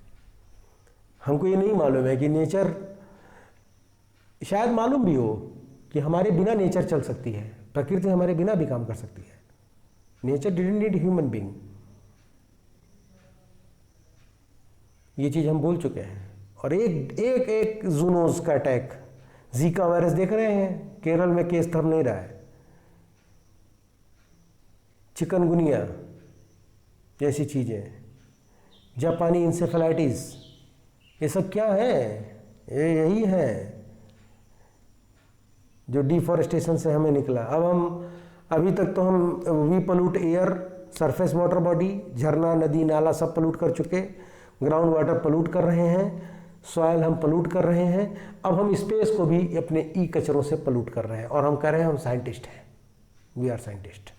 हमको ये नहीं मालूम है कि नेचर, शायद मालूम भी हो कि हमारे बिना नेचर चल सकती है, प्रकृति हमारे बिना भी काम कर सकती है। Nature didn't need human being. ये चीज़ हम भूल चुके हैं। और एक जूनोज का अटैक, जीका वायरस देख रहे हैं, केरल में केस थम नहीं रहा है। चिकनगुनिया जैसी चीज़ें, जापानी इंसेफेलाइटिस, ये सब क्या है? ये यही है जो डिफॉरेस्टेशन से हमें निकला। अब हम अभी तक तो हम we pollute air, surface water body, झरना, नदी, नाला सब पोल्यूट कर चुके, ग्राउंड वाटर पोल्यूट कर रहे हैं, सॉयल हम पोल्यूट कर रहे हैं। अब हम स्पेस को भी अपने ई कचरों से पोल्यूट कर रहे हैं और हम कह रहे हैं हम साइंटिस्ट हैं, वी आर साइंटिस्ट।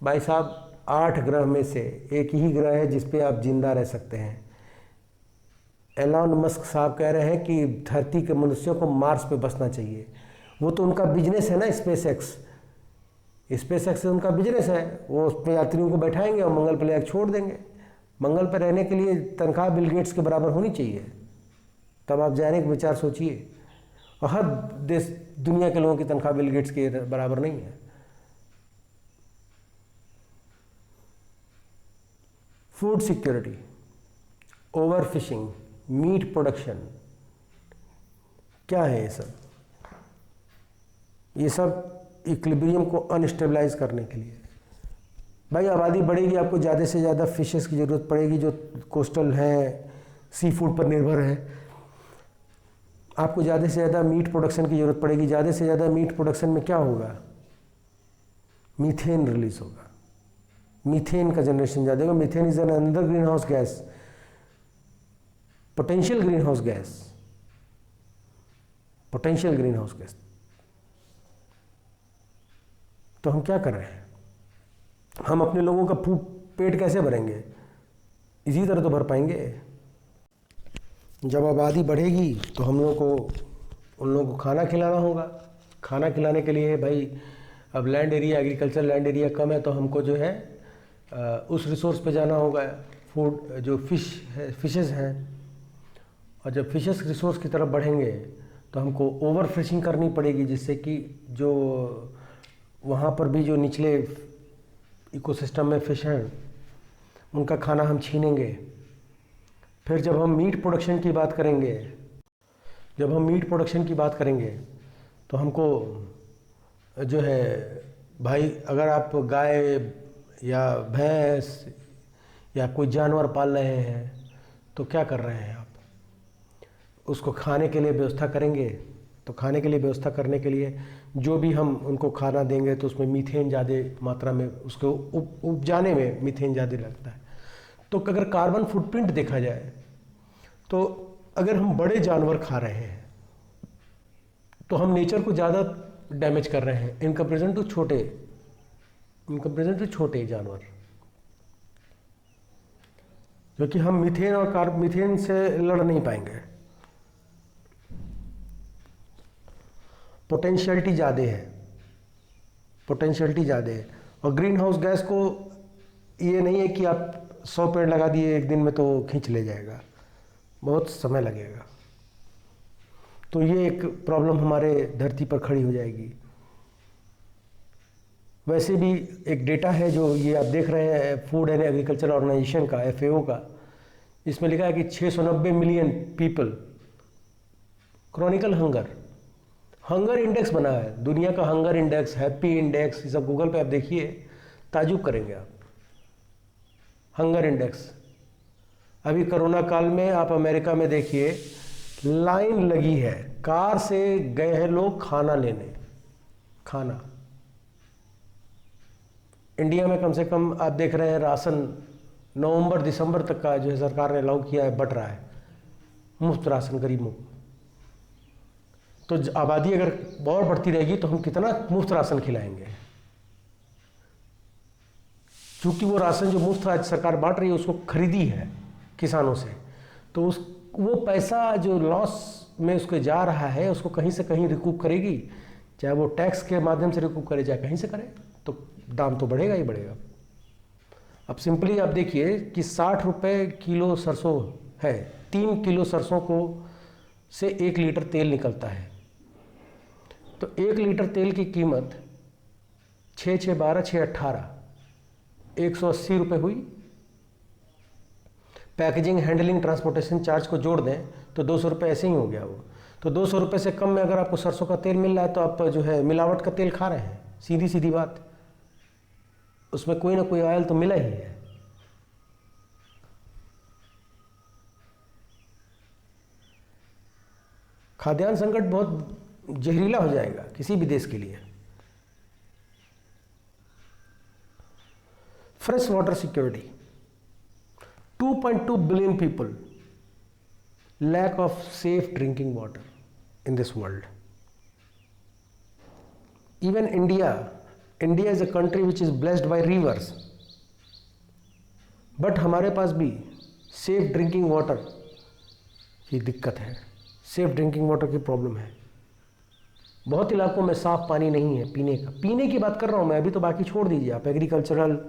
भाई साहब, 8 ग्रह में से एक ही ग्रह है जिस पे आप जिंदा रह सकते हैं। एलॉन मस्क साहब कह रहे हैं कि धरती के मनुष्यों को मार्स पे बसना चाहिए। वो तो उनका बिजनेस है ना, स्पेस एक्स से उनका बिजनेस है। वो उस पर यात्रियों को बैठाएंगे और मंगल पर ले छोड़ देंगे। मंगल पर रहने के लिए तनख्वाह बिल गेट्स के बराबर होनी चाहिए, तब आप जाने का विचार सोचिए। और हर देश, दुनिया के लोगों की तनख्वाह बिल गेट्स के बराबर नहीं है। Food security, over fishing, meat production, क्या है ये सब? ये सब इक्विलिब्रियम को अनस्टेबलाइज करने के लिए। भाई आबादी बढ़ेगी, आपको ज़्यादा से ज़्यादा फिशेस की ज़रूरत पड़ेगी जो कोस्टल हैं, सी फूड पर निर्भर है। आपको ज़्यादा से ज़्यादा मीट प्रोडक्शन की ज़रूरत पड़ेगी। ज़्यादा से ज़्यादा मीट प्रोडक्शन में क्या होगा? मीथेन रिलीज होगा, मीथेन का जनरेशन ज़्यादा होगा। Methane is an another green house gas, potential green house gas, potential green house gas. तो हम क्या कर रहे हैं? हम अपने लोगों का पेट कैसे भरेंगे? इसी तरह तो भर पाएंगे। जब आबादी बढ़ेगी तो हम लोगों को, उन लोगों को खाना खिलाना होगा। खाना खिलाने के लिए भाई अब land area, agriculture land area कम है, तो हमको जो है उस रिसोर्स पे जाना होगा। फूड जो फिशेस हैं, और जब फिशेस रिसोर्स की तरफ बढ़ेंगे तो हमको ओवर फिशिंग करनी पड़ेगी, जिससे कि जो वहाँ पर भी जो निचले इकोसिस्टम में फिश हैं उनका खाना हम छीनेंगे। फिर जब हम मीट प्रोडक्शन की बात करेंगे, तो हमको जो है भाई, अगर आप गाय या भैंस या कोई जानवर पाल रहे हैं तो क्या कर रहे हैं आप? उसको खाने के लिए व्यवस्था करेंगे। तो खाने के लिए व्यवस्था करने के लिए जो भी हम उनको खाना देंगे तो उसमें मीथेन ज़्यादा मात्रा में, उसको उपजाने में मीथेन ज़्यादा लगता है। तो अगर कार्बन फुटप्रिंट देखा जाए तो अगर हम बड़े जानवर खा रहे हैं तो हम नेचर को ज़्यादा डैमेज कर रहे हैं इन कंपेरिजन टू छोटे जानवर, क्योंकि हम मीथेन और मीथेन से लड़ नहीं पाएंगे। पोटेंशियलिटी ज़्यादा है। और ग्रीन हाउस गैस को ये नहीं है कि आप 100 पेड़ लगा दिए एक दिन में तो खींच ले जाएगा, बहुत समय लगेगा। तो ये एक प्रॉब्लम हमारे धरती पर खड़ी हो जाएगी। वैसे भी एक डेटा है जो ये आप देख रहे हैं फूड एंड एग्रीकल्चर ऑर्गेनाइजेशन का, FAO का, इसमें लिखा है कि 690 million people Chronicle hunger index बना है दुनिया का, हंगर इंडेक्स, हैप्पी इंडेक्स, ये सब गूगल पे आप देखिए, ताजुब करेंगे आप। हंगर इंडेक्स, अभी कोरोना काल में आप अमेरिका में देखिए, लाइन लगी है, कार से गए हैं लोग खाना लेने, खाना। इंडिया में कम से कम आप देख रहे हैं राशन नवंबर दिसंबर तक का जो है सरकार ने अलाउ किया है, बट रहा है, मुफ्त राशन गरीबों को। तो आबादी अगर और बढ़ती रहेगी तो हम कितना मुफ्त राशन खिलाएंगे। क्योंकि वो राशन जो मुफ्त आज सरकार बांट रही है उसको खरीदी है किसानों से, तो वो पैसा जो लॉस में उसके जा रहा है उसको कहीं से कहीं रिकूप करेगी, चाहे वो टैक्स के माध्यम से रिकूप करे चाहे कहीं से करे, तो दाम तो बढ़ेगा ही बढ़ेगा। अब सिंपली आप देखिए कि 60 रुपये किलो सरसों है, 3 किलो सरसों को से 1 लीटर तेल निकलता है, तो 1 लीटर तेल की कीमत 6 6 12 6 18 180 रुपये हुई। पैकेजिंग, हैंडलिंग, ट्रांसपोर्टेशन चार्ज को जोड़ दें तो 200 रुपये ऐसे ही हो गया वो। तो 200 रुपये से कम में अगर आपको सरसों का तेल मिल रहा है तो आप जो है मिलावट का तेल खा रहे हैं, सीधी सीधी बात। उसमें कोई ना कोई ऑयल तो मिला ही है। खाद्यान्न संकट बहुत जहरीला हो जाएगा किसी भी देश के लिए। Fresh water security, 2.2 billion people lack of safe drinking water in this world. Even India is a country which is blessed by rivers, but हमारे पास भी सेफ ड्रिंकिंग वाटर की दिक्कत है, सेफ ड्रिंकिंग वाटर की प्रॉब्लम है। बहुत इलाकों में साफ पानी नहीं है पीने की बात कर रहा हूँ मैं, अभी तो बाकी छोड़ दीजिए आप, एग्रीकल्चरल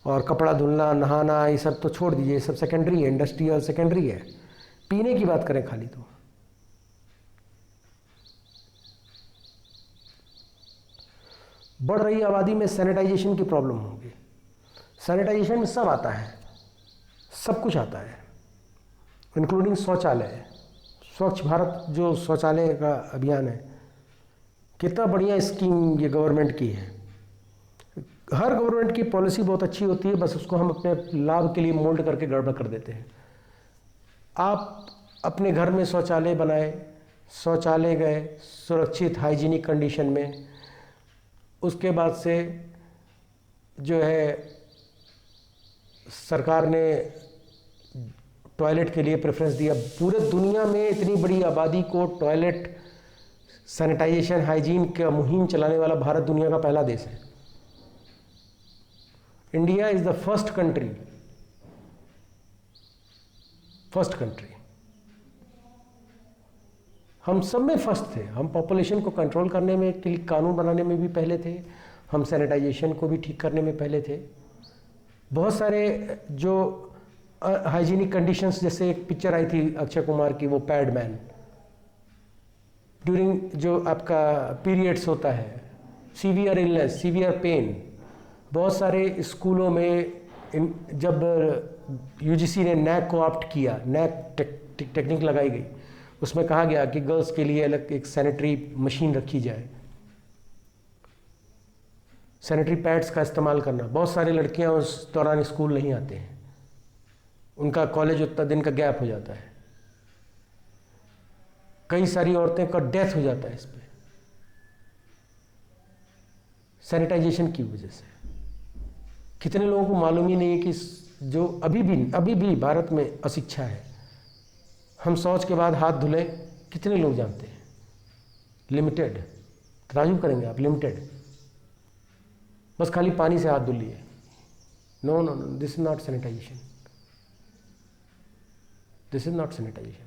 और कपड़ा धुलना, नहाना, ये सब तो छोड़ दीजिए, ये सब सेकेंडरी है, इंडस्ट्रियल सेकेंडरी है। पीने की बात करें खाली तो बढ़ रही आबादी में सैनिटाइजेशन की प्रॉब्लम होगी। सैनिटाइजेशन में सब आता है, सब कुछ आता है, इंक्लूडिंग शौचालय। स्वच्छ भारत जो शौचालय का अभियान है, कितना बढ़िया स्कीम ये गवर्नमेंट की है। हर गवर्नमेंट की पॉलिसी बहुत अच्छी होती है, बस उसको हम अपने लाभ के लिए मोल्ड करके गड़बड़ कर देते हैं। आप अपने घर में शौचालय बनाए, शौचालय गए सुरक्षित हाइजीनिक कंडीशन में, उसके बाद से जो है सरकार ने टॉयलेट के लिए प्रेफरेंस दिया। पूरे दुनिया में इतनी बड़ी आबादी को टॉयलेट सैनिटाइजेशन हाइजीन का मुहिम चलाने वाला भारत दुनिया का पहला देश है। India is the first country हम सब में फर्स्ट थे। हम पॉपुलेशन को कंट्रोल करने में, कानून बनाने में भी पहले थे, हम सैनिटाइजेशन को भी ठीक करने में पहले थे। बहुत सारे जो हाइजीनिक कंडीशंस, जैसे एक पिक्चर आई थी अक्षय कुमार की, वो पैडमैन, ड्यूरिंग जो आपका पीरियड्स होता है, सीवियर इलनेस, सीवियर पेन, बहुत सारे स्कूलों में जब यूजीसी ने नैक को ऑप्ट किया, नैक टेक्निक लगाई गई, उसमें कहा गया कि गर्ल्स के लिए अलग एक सैनिटरी मशीन रखी जाए, सैनिटरी पैड्स का इस्तेमाल करना। बहुत सारी लड़कियां उस दौरान स्कूल नहीं आते हैं, उनका कॉलेज उतना दिन का गैप हो जाता है, कई सारी औरतें का डेथ हो जाता है इस पर सैनिटाइजेशन की वजह से। कितने लोगों को मालूम ही नहीं है कि जो अभी भी भारत में अशिक्षा है, हम शौच के बाद हाथ धुलें, कितने लोग जानते हैं? लिमिटेड, ताजुब करेंगे आप, लिमिटेड, बस खाली पानी से हाथ धुल लिए। No no no, this is not sanitization, this is not sanitization.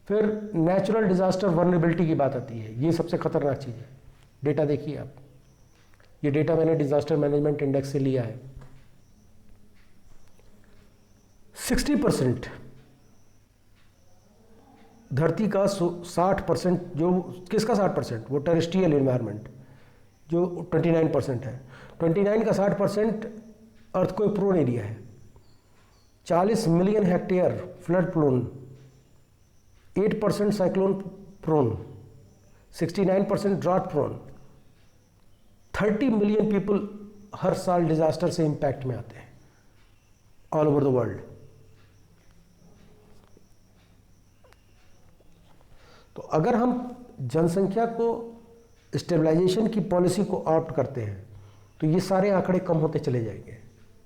फिर नेचुरल डिजास्टर वल्नरेबिलिटी की बात आती है, ये सबसे खतरनाक चीज़ है। डेटा देखिए आप, ये डेटा मैंने डिजास्टर मैनेजमेंट इंडेक्स से लिया है। 60% धरती का 60%, जो किसका 60%, वो टेरेस्ट्रियल एनवायरनमेंट जो 29% है, 29 का 60% अर्थक्वेक प्रोन एरिया है। 40 million hectare flood prone, 8% cyclone prone, 69% drought prone, 30 million people हर साल डिजास्टर से इंपैक्ट में आते हैं ऑल ओवर द वर्ल्ड। तो अगर हम जनसंख्या को स्टेबलाइजेशन की पॉलिसी को ऑप्ट करते हैं तो ये सारे आंकड़े कम होते चले जाएंगे,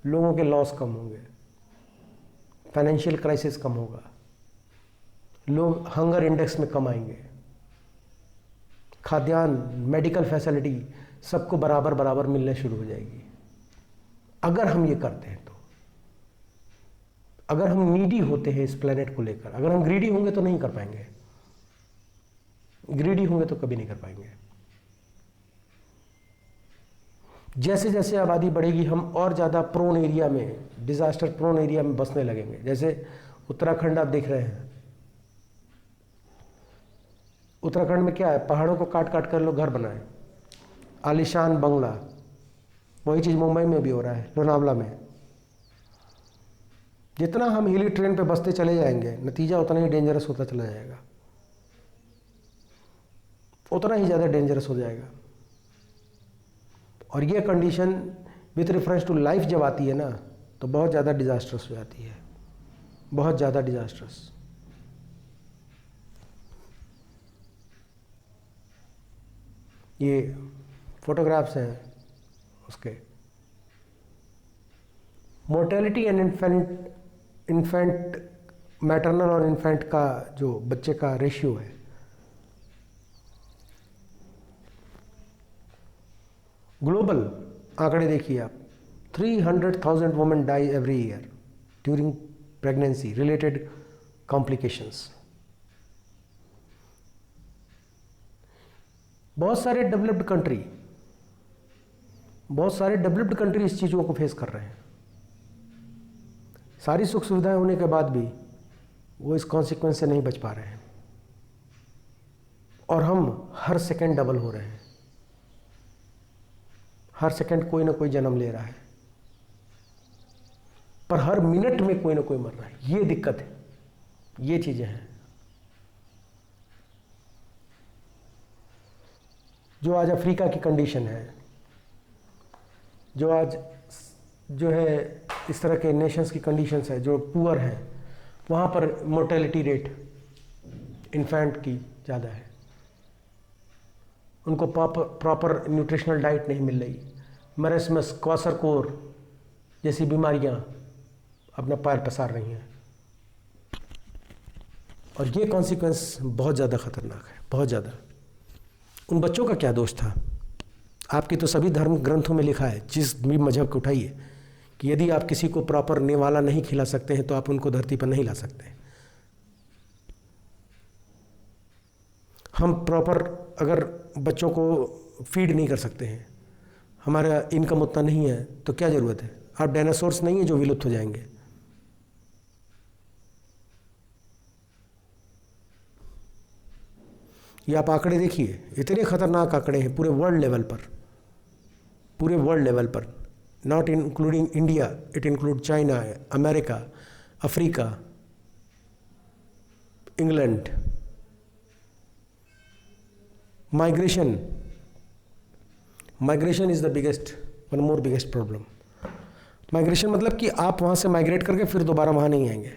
लोगों के लॉस कम होंगे, फाइनेंशियल क्राइसिस कम होगा, लोग हंगर इंडेक्स में कम आएंगे, खाद्यान्न, मेडिकल फैसिलिटी सबको बराबर बराबर मिलने शुरू हो जाएगी। अगर हम ये करते हैं तो, अगर हम नीडी होते हैं इस प्लेनेट को लेकर, अगर हम ग्रीडी होंगे तो नहीं कर पाएंगे, ग्रीडी होंगे तो कभी नहीं कर पाएंगे। जैसे जैसे आबादी बढ़ेगी हम और ज़्यादा प्रोन एरिया में, डिजास्टर प्रोन एरिया में बसने लगेंगे। जैसे उत्तराखंड आप देख रहे हैं, उत्तराखंड में क्या है, पहाड़ों को काट काट कर लोग घर बनाए, आलीशान बंगला। वही चीज़ मुंबई में भी हो रहा है, लोनावला में। जितना हम हिली ट्रेन पे बसते चले जाएंगे, नतीजा उतना ही डेंजरस होता चला जाएगा, उतना ही ज़्यादा डेंजरस हो जाएगा। और ये condition with reference to life जब आती है ना, तो बहुत ज़्यादा डिजास्टर्स हो जाती है, बहुत ज़्यादा डिजास्टर्स। ये फोटोग्राफ्स हैं उसके। मोर्टेलिटी एंड इन्फेंट मैटरनल और इन्फेंट का जो बच्चे का रेशियो है, ग्लोबल आंकड़े देखिए आप, 300,000 women die every year during pregnancy related complications. बहुत सारे डेवलप्ड कंट्री इस चीज़ों को फेस कर रहे हैं। सारी सुख सुविधाएं होने के बाद भी वो इस कॉन्सिक्वेंस से नहीं बच पा रहे हैं, और हम हर सेकंड डबल हो रहे हैं, हर सेकंड कोई ना कोई जन्म ले रहा है, पर हर मिनट में कोई ना कोई मर रहा है। ये दिक्कत है, ये चीजें हैं जो आज अफ्रीका की कंडीशन है, जो आज जो है इस तरह के नेशंस की कंडीशंस है, जो पुअर हैं, वहाँ पर मोर्टेलिटी रेट इन्फेंट की ज़्यादा है, उनको प्रॉपर न्यूट्रिशनल डाइट नहीं मिल रही, मरेसमस, क्वासरकोर जैसी बीमारियाँ अपना पैर पसार रही हैं। और ये कॉन्सिक्वेंस बहुत ज़्यादा खतरनाक है, बहुत ज़्यादा। उन बच्चों का क्या दोष था? आपकी तो सभी धर्म ग्रंथों में लिखा है, जिस भी मजहब को उठाइए, कि यदि आप किसी को प्रॉपर नेवाला नहीं खिला सकते हैं तो आप उनको धरती पर नहीं ला सकते। हम प्रॉपर अगर बच्चों को फीड नहीं कर सकते हैं, हमारा इनकम उतना नहीं है, तो क्या ज़रूरत है? आप डायनासोर्स नहीं है जो विलुप्त हो जाएंगे। ये आप आंकड़े देखिए, इतने खतरनाक आंकड़े हैं पूरे वर्ल्ड लेवल पर, पूरे वर्ल्ड लेवल पर, not including India, it include China, America, Africa, England. Migration is the biggest, one more biggest problem. Migration मतलब कि आप वहाँ से माइग्रेट करके फिर दोबारा वहाँ नहीं आएंगे।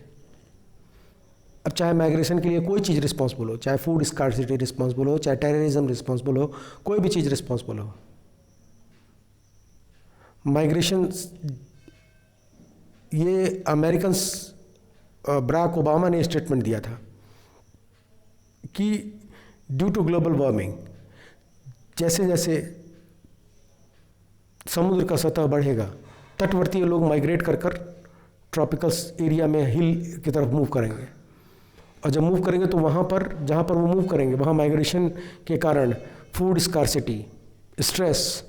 अब चाहे माइग्रेशन के लिए कोई चीज़ रिस्पॉन्सिबल हो, चाहे फूड स्कार्सिटी रिस्पॉन्सिबल हो, चाहे टेररिज्म रिस्पॉन्सिबल हो, कोई भी चीज़ रिस्पॉन्सिबल हो, माइग्रेशन। ये अमेरिकन्स, बराक ओबामा ने स्टेटमेंट दिया था कि ड्यू टू ग्लोबल वार्मिंग जैसे जैसे समुद्र का सतह बढ़ेगा, तटवर्ती लोग माइग्रेट कर कर ट्रॉपिकल एरिया में हिल की तरफ मूव करेंगे, और जब मूव करेंगे तो वहाँ पर जहाँ पर वो मूव करेंगे वहाँ माइग्रेशन के कारण food scarcity, stress,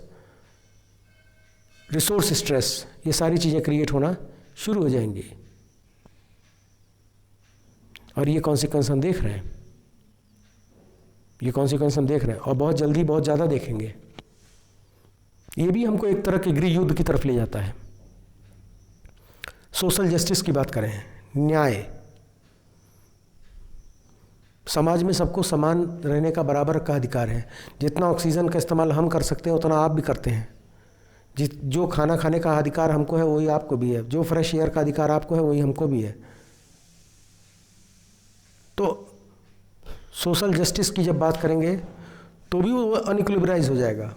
resource stress, ये सारी चीज़ें क्रिएट होना शुरू हो जाएंगी। और ये कॉन्सिक्वेंस हम देख रहे हैं, ये कॉन्सिक्वेंस हम देख रहे हैं, और बहुत जल्दी बहुत ज़्यादा देखेंगे। ये भी हमको एक तरह के गृह युद्ध की तरफ ले जाता है। सोशल जस्टिस की बात करें, न्याय, समाज में सबको समान रहने का बराबर का अधिकार है। जितना ऑक्सीजन का इस्तेमाल हम कर सकते हैं उतना आप भी करते हैं। जो खाना खाने का अधिकार हमको है वही आपको भी है, जो फ्रेश एयर का अधिकार आपको है वही हमको भी है। तो सोशल जस्टिस की जब बात करेंगे तो भी वो अनइक्विलिब्राइज हो जाएगा,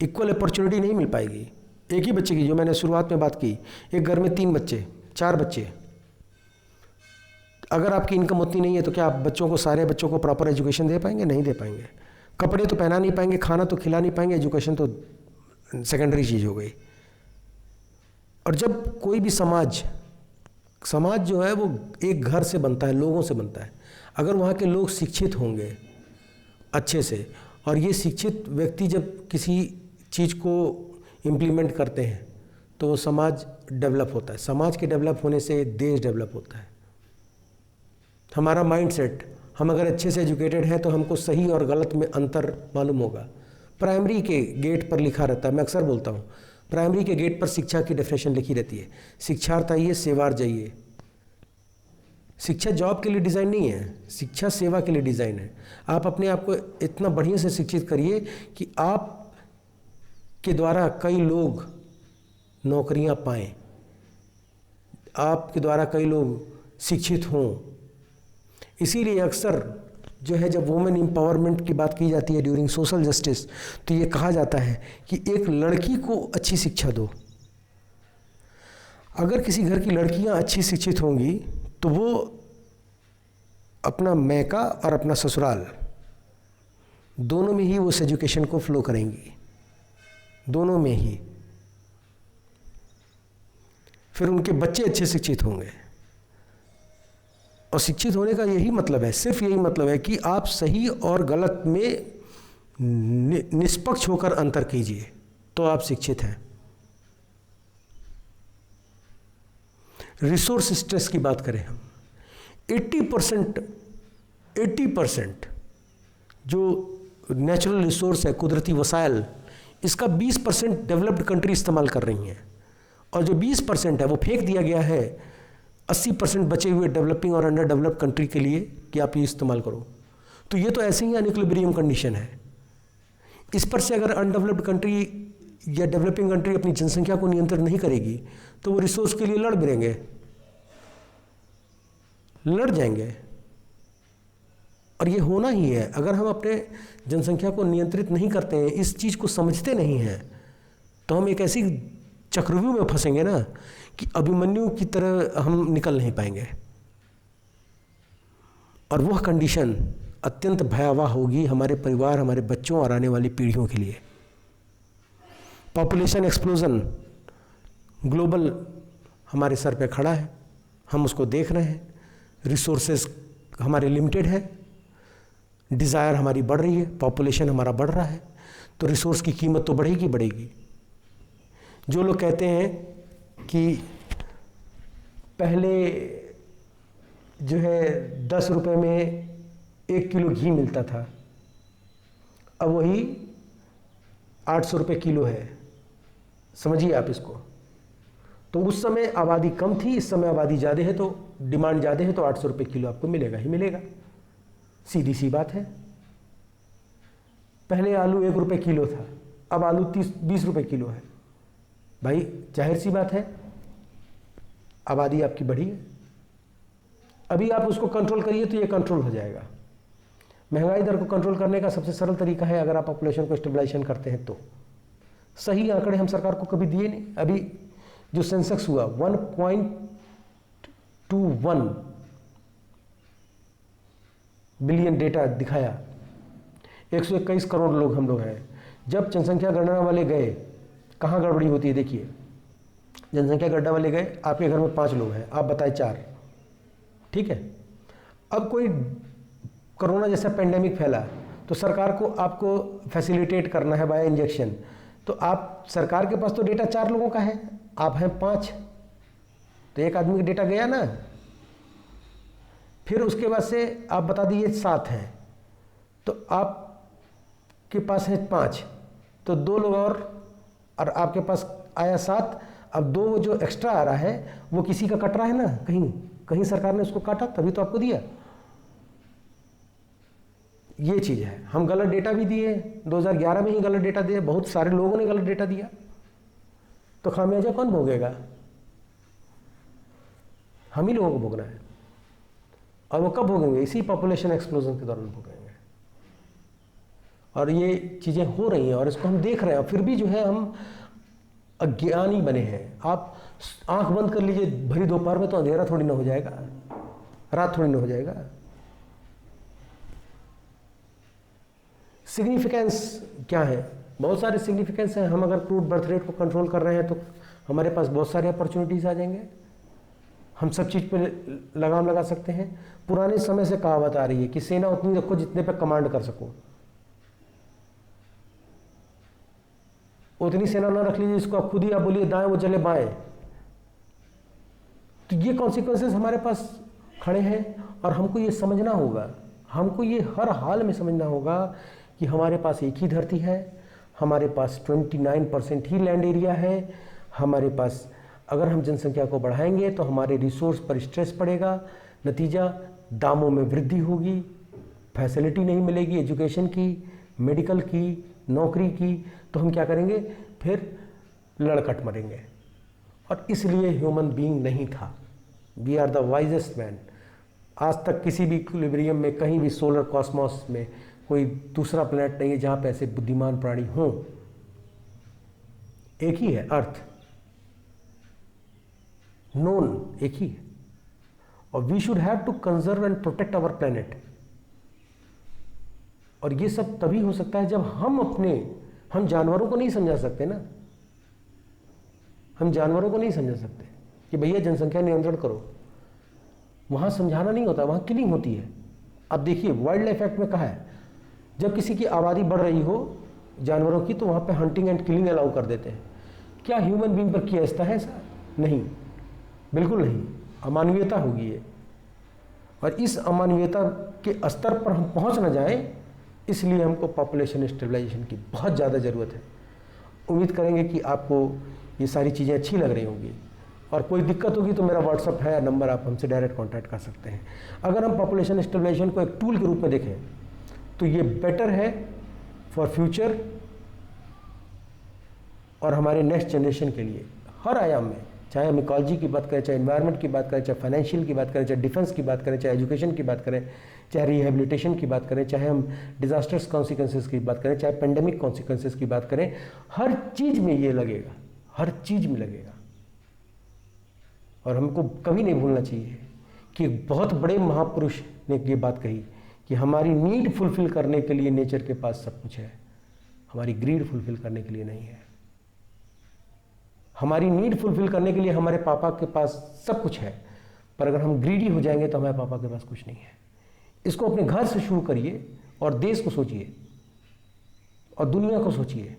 इक्वल अपॉर्चुनिटी नहीं मिल पाएगी। एक ही बच्चे की, जो मैंने शुरुआत में बात की, एक घर में 3 बच्चे 4 बच्चे, अगर आपकी इनकम उतनी नहीं है तो क्या आप बच्चों को, सारे बच्चों को प्रॉपर एजुकेशन दे पाएंगे? नहीं दे पाएंगे। कपड़े तो पहना नहीं पाएंगे, खाना तो खिला नहीं पाएंगे, एजुकेशन तो सेकेंडरी चीज़ हो गई। और जब कोई भी समाज जो है वो एक घर से बनता है, लोगों से बनता है। अगर वहाँ के लोग शिक्षित होंगे अच्छे से, और ये शिक्षित व्यक्ति जब किसी चीज़ को इम्प्लीमेंट करते हैं तो समाज डेवलप होता है। समाज के डेवलप होने से देश डेवलप होता है। हमारा माइंडसेट, हम अगर अच्छे से एजुकेटेड हैं तो हमको सही और गलत में अंतर मालूम होगा। प्राइमरी के गेट पर लिखा रहता है, मैं अक्सर बोलता हूँ, प्राइमरी के गेट पर शिक्षा की डेफिनेशन लिखी रहती है, शिक्षार्थ आइए सेवार जाइए। शिक्षा जॉब के लिए डिज़ाइन नहीं है, शिक्षा सेवा के लिए डिज़ाइन है। आप अपने आप को इतना बढ़िया से शिक्षित करिए कि आप के द्वारा कई लोग नौकरियां पाएं, आपके द्वारा कई लोग शिक्षित हों। इसीलिए अक्सर जो है जब वुमेन एम्पावरमेंट की बात की जाती है ड्यूरिंग सोशल जस्टिस, तो ये कहा जाता है कि एक लड़की को अच्छी शिक्षा दो। अगर किसी घर की लड़कियां अच्छी शिक्षित होंगी तो वो अपना मैका और अपना ससुराल दोनों में ही उस एजुकेशन को फ्लो करेंगी, दोनों में ही। फिर उनके बच्चे अच्छे शिक्षित होंगे। और शिक्षित होने का यही मतलब है, सिर्फ यही मतलब है कि आप सही और गलत में निष्पक्ष होकर अंतर कीजिए, तो आप शिक्षित हैं। रिसोर्स स्ट्रेस की बात करें हम, 80% जो नेचुरल रिसोर्स है, कुदरती वसाइल, इसका 20% डेवलप्ड कंट्री इस्तेमाल कर रही हैं, और जो 20% है वो फेंक दिया गया है 80% बचे हुए डेवलपिंग और अंडर डेवलप्ड कंट्री के लिए कि आप ये इस्तेमाल करो। तो ये तो ऐसे ही अनइक्विलिब्रियम कंडीशन है। इस पर से अगर अनडेवलप्ड कंट्री या डेवलपिंग कंट्री अपनी जनसंख्या को नियंत्रित नहीं करेगी तो वो रिसोर्स के लिए लड़ भिड़ेंगे, लड़ जाएंगे। और ये होना ही है। अगर हम अपने जनसंख्या को नियंत्रित नहीं करते हैं, इस चीज़ को समझते नहीं हैं, तो हम एक ऐसी चक्रव्यूह में फंसेंगे ना कि अभिमन्यु की तरह हम निकल नहीं पाएंगे। और वह कंडीशन अत्यंत भयावह होगी हमारे परिवार, हमारे बच्चों और आने वाली पीढ़ियों के लिए। पॉपुलेशन एक्सप्लोजन ग्लोबल हमारे सर पे खड़ा है, हम उसको देख रहे हैं। रिसोर्सेज हमारे लिमिटेड है, डिज़ायर हमारी बढ़ रही है, पॉपुलेशन हमारा बढ़ रहा है, तो रिसोर्स की कीमत तो बढ़ेगी बढ़ेगी। जो लोग कहते हैं कि पहले जो है 10 रुपये में 1 किलो घी मिलता था, अब वही 800 रुपये किलो है। समझिए आप इसको। तो उस समय आबादी कम थी, इस समय आबादी ज़्यादा है, तो डिमांड ज़्यादा है, तो 800 रुपये किलो आपको मिलेगा ही मिलेगा। सीधी सी बात है। पहले आलू 1 रुपये किलो था, अब आलू 20 रुपये किलो है। भाई जाहिर सी बात है, आबादी आपकी बढ़ी है। अभी आप उसको कंट्रोल करिए तो ये कंट्रोल हो जाएगा। महंगाई दर को कंट्रोल करने का सबसे सरल तरीका है, अगर आप पॉपुलेशन को स्टेबलाइजेशन करते हैं तो। सही आंकड़े हम सरकार को कभी दिए नहीं। अभी जो सेंसेक्स हुआ 1.21 बिलियन डेटा दिखाया, 121 करोड़ लोग हम लोग हैं। जब जनसंख्या गणना वाले गए, कहाँ गड़बड़ी होती है देखिए, जनसंख्या गणना वाले गए, आपके घर में 5 लोग हैं, आप बताए 4, ठीक है। अब कोई कोरोना जैसा पेंडेमिक फैला तो सरकार को आपको फैसिलिटेट करना है बाय इंजेक्शन, तो आप सरकार के पास तो डेटा 4 लोगों का है, आप हैं 5, तो एक आदमी का डेटा गया ना। फिर उसके बाद से आप बता दीजिए 7 हैं, तो आपके पास है 5, तो 2 लोग और आपके पास आया 7। अब 2 जो एक्स्ट्रा आ रहा है वो किसी का कट रहा है ना, कहीं कहीं सरकार ने उसको काटा तभी तो आपको दिया। ये चीज़ है, हम गलत डेटा भी दिए, 2011 में ही गलत डेटा दिए, बहुत सारे लोगों ने गलत डेटा दिया, तो खामियाजा कौन भोगेगा? हम ही लोगों को भोगना है। और वो कब भोगेंगे? इसी पॉपुलेशन एक्सप्लोजन के दौरान भोगेंगे। और ये चीज़ें हो रही हैं और इसको हम देख रहे हैं, फिर भी जो है हम अज्ञानी बने हैं। आप आंख बंद कर लीजिए भरी दोपहर में तो अंधेरा थोड़ी ना हो जाएगा, रात थोड़ी ना हो जाएगा। सिग्निफिकेंस क्या है? बहुत सारे सिग्निफिकेंस हैं। हम अगर क्रूड बर्थ रेट को कंट्रोल कर रहे हैं तो हमारे पास बहुत सारे अपॉर्चुनिटीज आ जाएंगे, हम सब चीज़ पे लगाम लगा सकते हैं। पुराने समय से कहावत आ रही है कि सेना उतनी रखो जितने पे कमांड कर सको, उतनी सेना ना रख लीजिए इसको आप खुद ही आप बोलिए दाएं वो चले बाएं। तो ये कॉन्सिक्वेंसेस हमारे पास खड़े हैं और हमको ये समझना होगा, हमको ये हर हाल में समझना होगा कि हमारे पास एक ही धरती है, हमारे पास 29% ही लैंड एरिया है, हमारे पास अगर हम जनसंख्या को बढ़ाएंगे तो हमारे रिसोर्स पर स्ट्रेस पड़ेगा, नतीजा दामों में वृद्धि होगी, फैसिलिटी नहीं मिलेगी एजुकेशन की, मेडिकल की, नौकरी की, तो हम क्या करेंगे? फिर लड़कट मरेंगे। और इसलिए ह्यूमन बीइंग नहीं था। We are the wisest man. आज तक किसी भी इक्विलिब्रियम में कहीं भी सोलर कॉस्मोस में कोई दूसरा प्लैनेट नहीं है जहाँ पे ऐसे बुद्धिमान प्राणी हों। एक ही है अर्थ, नोन एक ही है। और we should have to conserve and protect our planet. और ये सब तभी हो सकता है जब हम जानवरों को नहीं समझा सकते ना, हम जानवरों को नहीं समझा सकते कि भैया जनसंख्या नियंत्रण करो। वहां समझाना नहीं होता, वहां किलिंग होती है। अब देखिए वाइल्ड लाइफ एक्ट में कहा है जब किसी की आबादी बढ़ रही हो जानवरों की तो वहां पे हंटिंग एंड किलिंग अलाउ कर देते हैं। क्या ह्यूमन बीइंग पर किया जाता है ऐसा? नहीं, बिल्कुल नहीं, अमानवीयता होगी ये। और इस अमानवीयता के स्तर पर हम पहुंच ना जाएं, इसलिए हमको पॉपुलेशन स्टेबलाइजेशन की बहुत ज़्यादा ज़रूरत है। उम्मीद करेंगे कि आपको ये सारी चीज़ें अच्छी लग रही होंगी, और कोई दिक्कत होगी तो मेरा व्हाट्सअप है नंबर, आप हमसे डायरेक्ट कांटेक्ट कर सकते हैं। अगर हम पॉपुलेशन स्टेबलाइजेशन को एक टूल के रूप में देखें तो ये बेटर है फॉर फ्यूचर और हमारे नेक्स्ट जनरेशन के लिए हर आयाम में, चाहे हम इकोलॉजी की बात करें, चाहे एनवायरनमेंट की बात करें, चाहे फाइनेंशियल की बात करें, चाहे डिफेंस की बात करें, चाहे एजुकेशन की बात करें, चाहे रिहेबिलिटेशन की बात करें, चाहे हम डिजास्टर्स कॉन्सिक्वेंसेस की बात करें, चाहे पेंडेमिक कॉन्सिक्वेंसेस की बात करें, हर चीज़ में ये लगेगा, हर चीज़ में लगेगा। और हमको कभी नहीं भूलना चाहिए कि एक बहुत बड़े महापुरुष ने ये बात कही कि हमारी नीड फुलफिल करने के लिए नेचर के पास सब कुछ है, हमारी ग्रीड फुलफिल करने के लिए नहीं है। हमारी नीड फुलफिल करने के लिए हमारे पापा के पास सब कुछ है, पर अगर हम ग्रीडी हो जाएंगे तो हमारे पापा के पास कुछ नहीं है। इसको अपने घर से शुरू करिए और देश को सोचिए और दुनिया को सोचिए।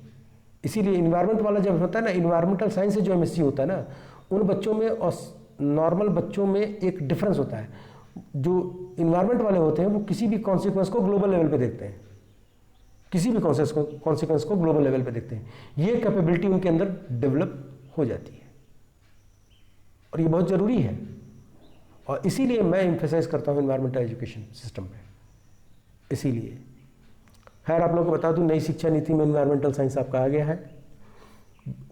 इसीलिए इन्वायरमेंट वाला जब होता है ना, इन्वायरमेंटल साइंस से जो एमएससी होता है ना, उन बच्चों में और नॉर्मल बच्चों में एक डिफरेंस होता है। जो इन्वायरमेंट वाले होते हैं वो किसी भी कॉन्सिक्वेंस को ग्लोबल लेवल पे देखते हैं, किसी भी कॉन्सिक्वेंस को ग्लोबल लेवल पे देखते हैं। ये कैपेबिलिटी उनके अंदर डेवलप हो जाती है और ये बहुत ज़रूरी है। और इसीलिए मैं एम्फेसाइज करता हूँ इन्वायरमेंटल एजुकेशन सिस्टम में। इसीलिए खैर आप लोगों को बता दूँ, नई शिक्षा नीति में इन्वायरमेंटल साइंस आपका आ गया है।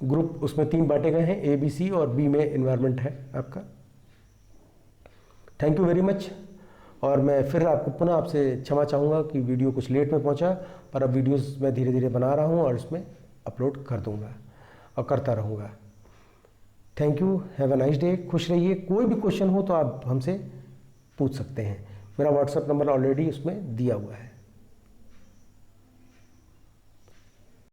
ग्रुप उसमें 3 बांटे गए हैं, A, B, C और B में इन्वायरमेंट है आपका। Thank you very much. और मैं फिर आपको पुनः आपसे क्षमा चाहूँगा कि वीडियो कुछ लेट में पहुँचा, पर अब वीडियोस मैं धीरे धीरे बना रहा हूँ और इसमें अपलोड कर दूँगा और करता रहूँगा। Thank you, have a nice day, खुश रहिए। कोई भी क्वेश्चन हो तो आप हमसे पूछ सकते हैं। मेरा व्हाट्सएप नंबर ऑलरेडी उसमें दिया हुआ है।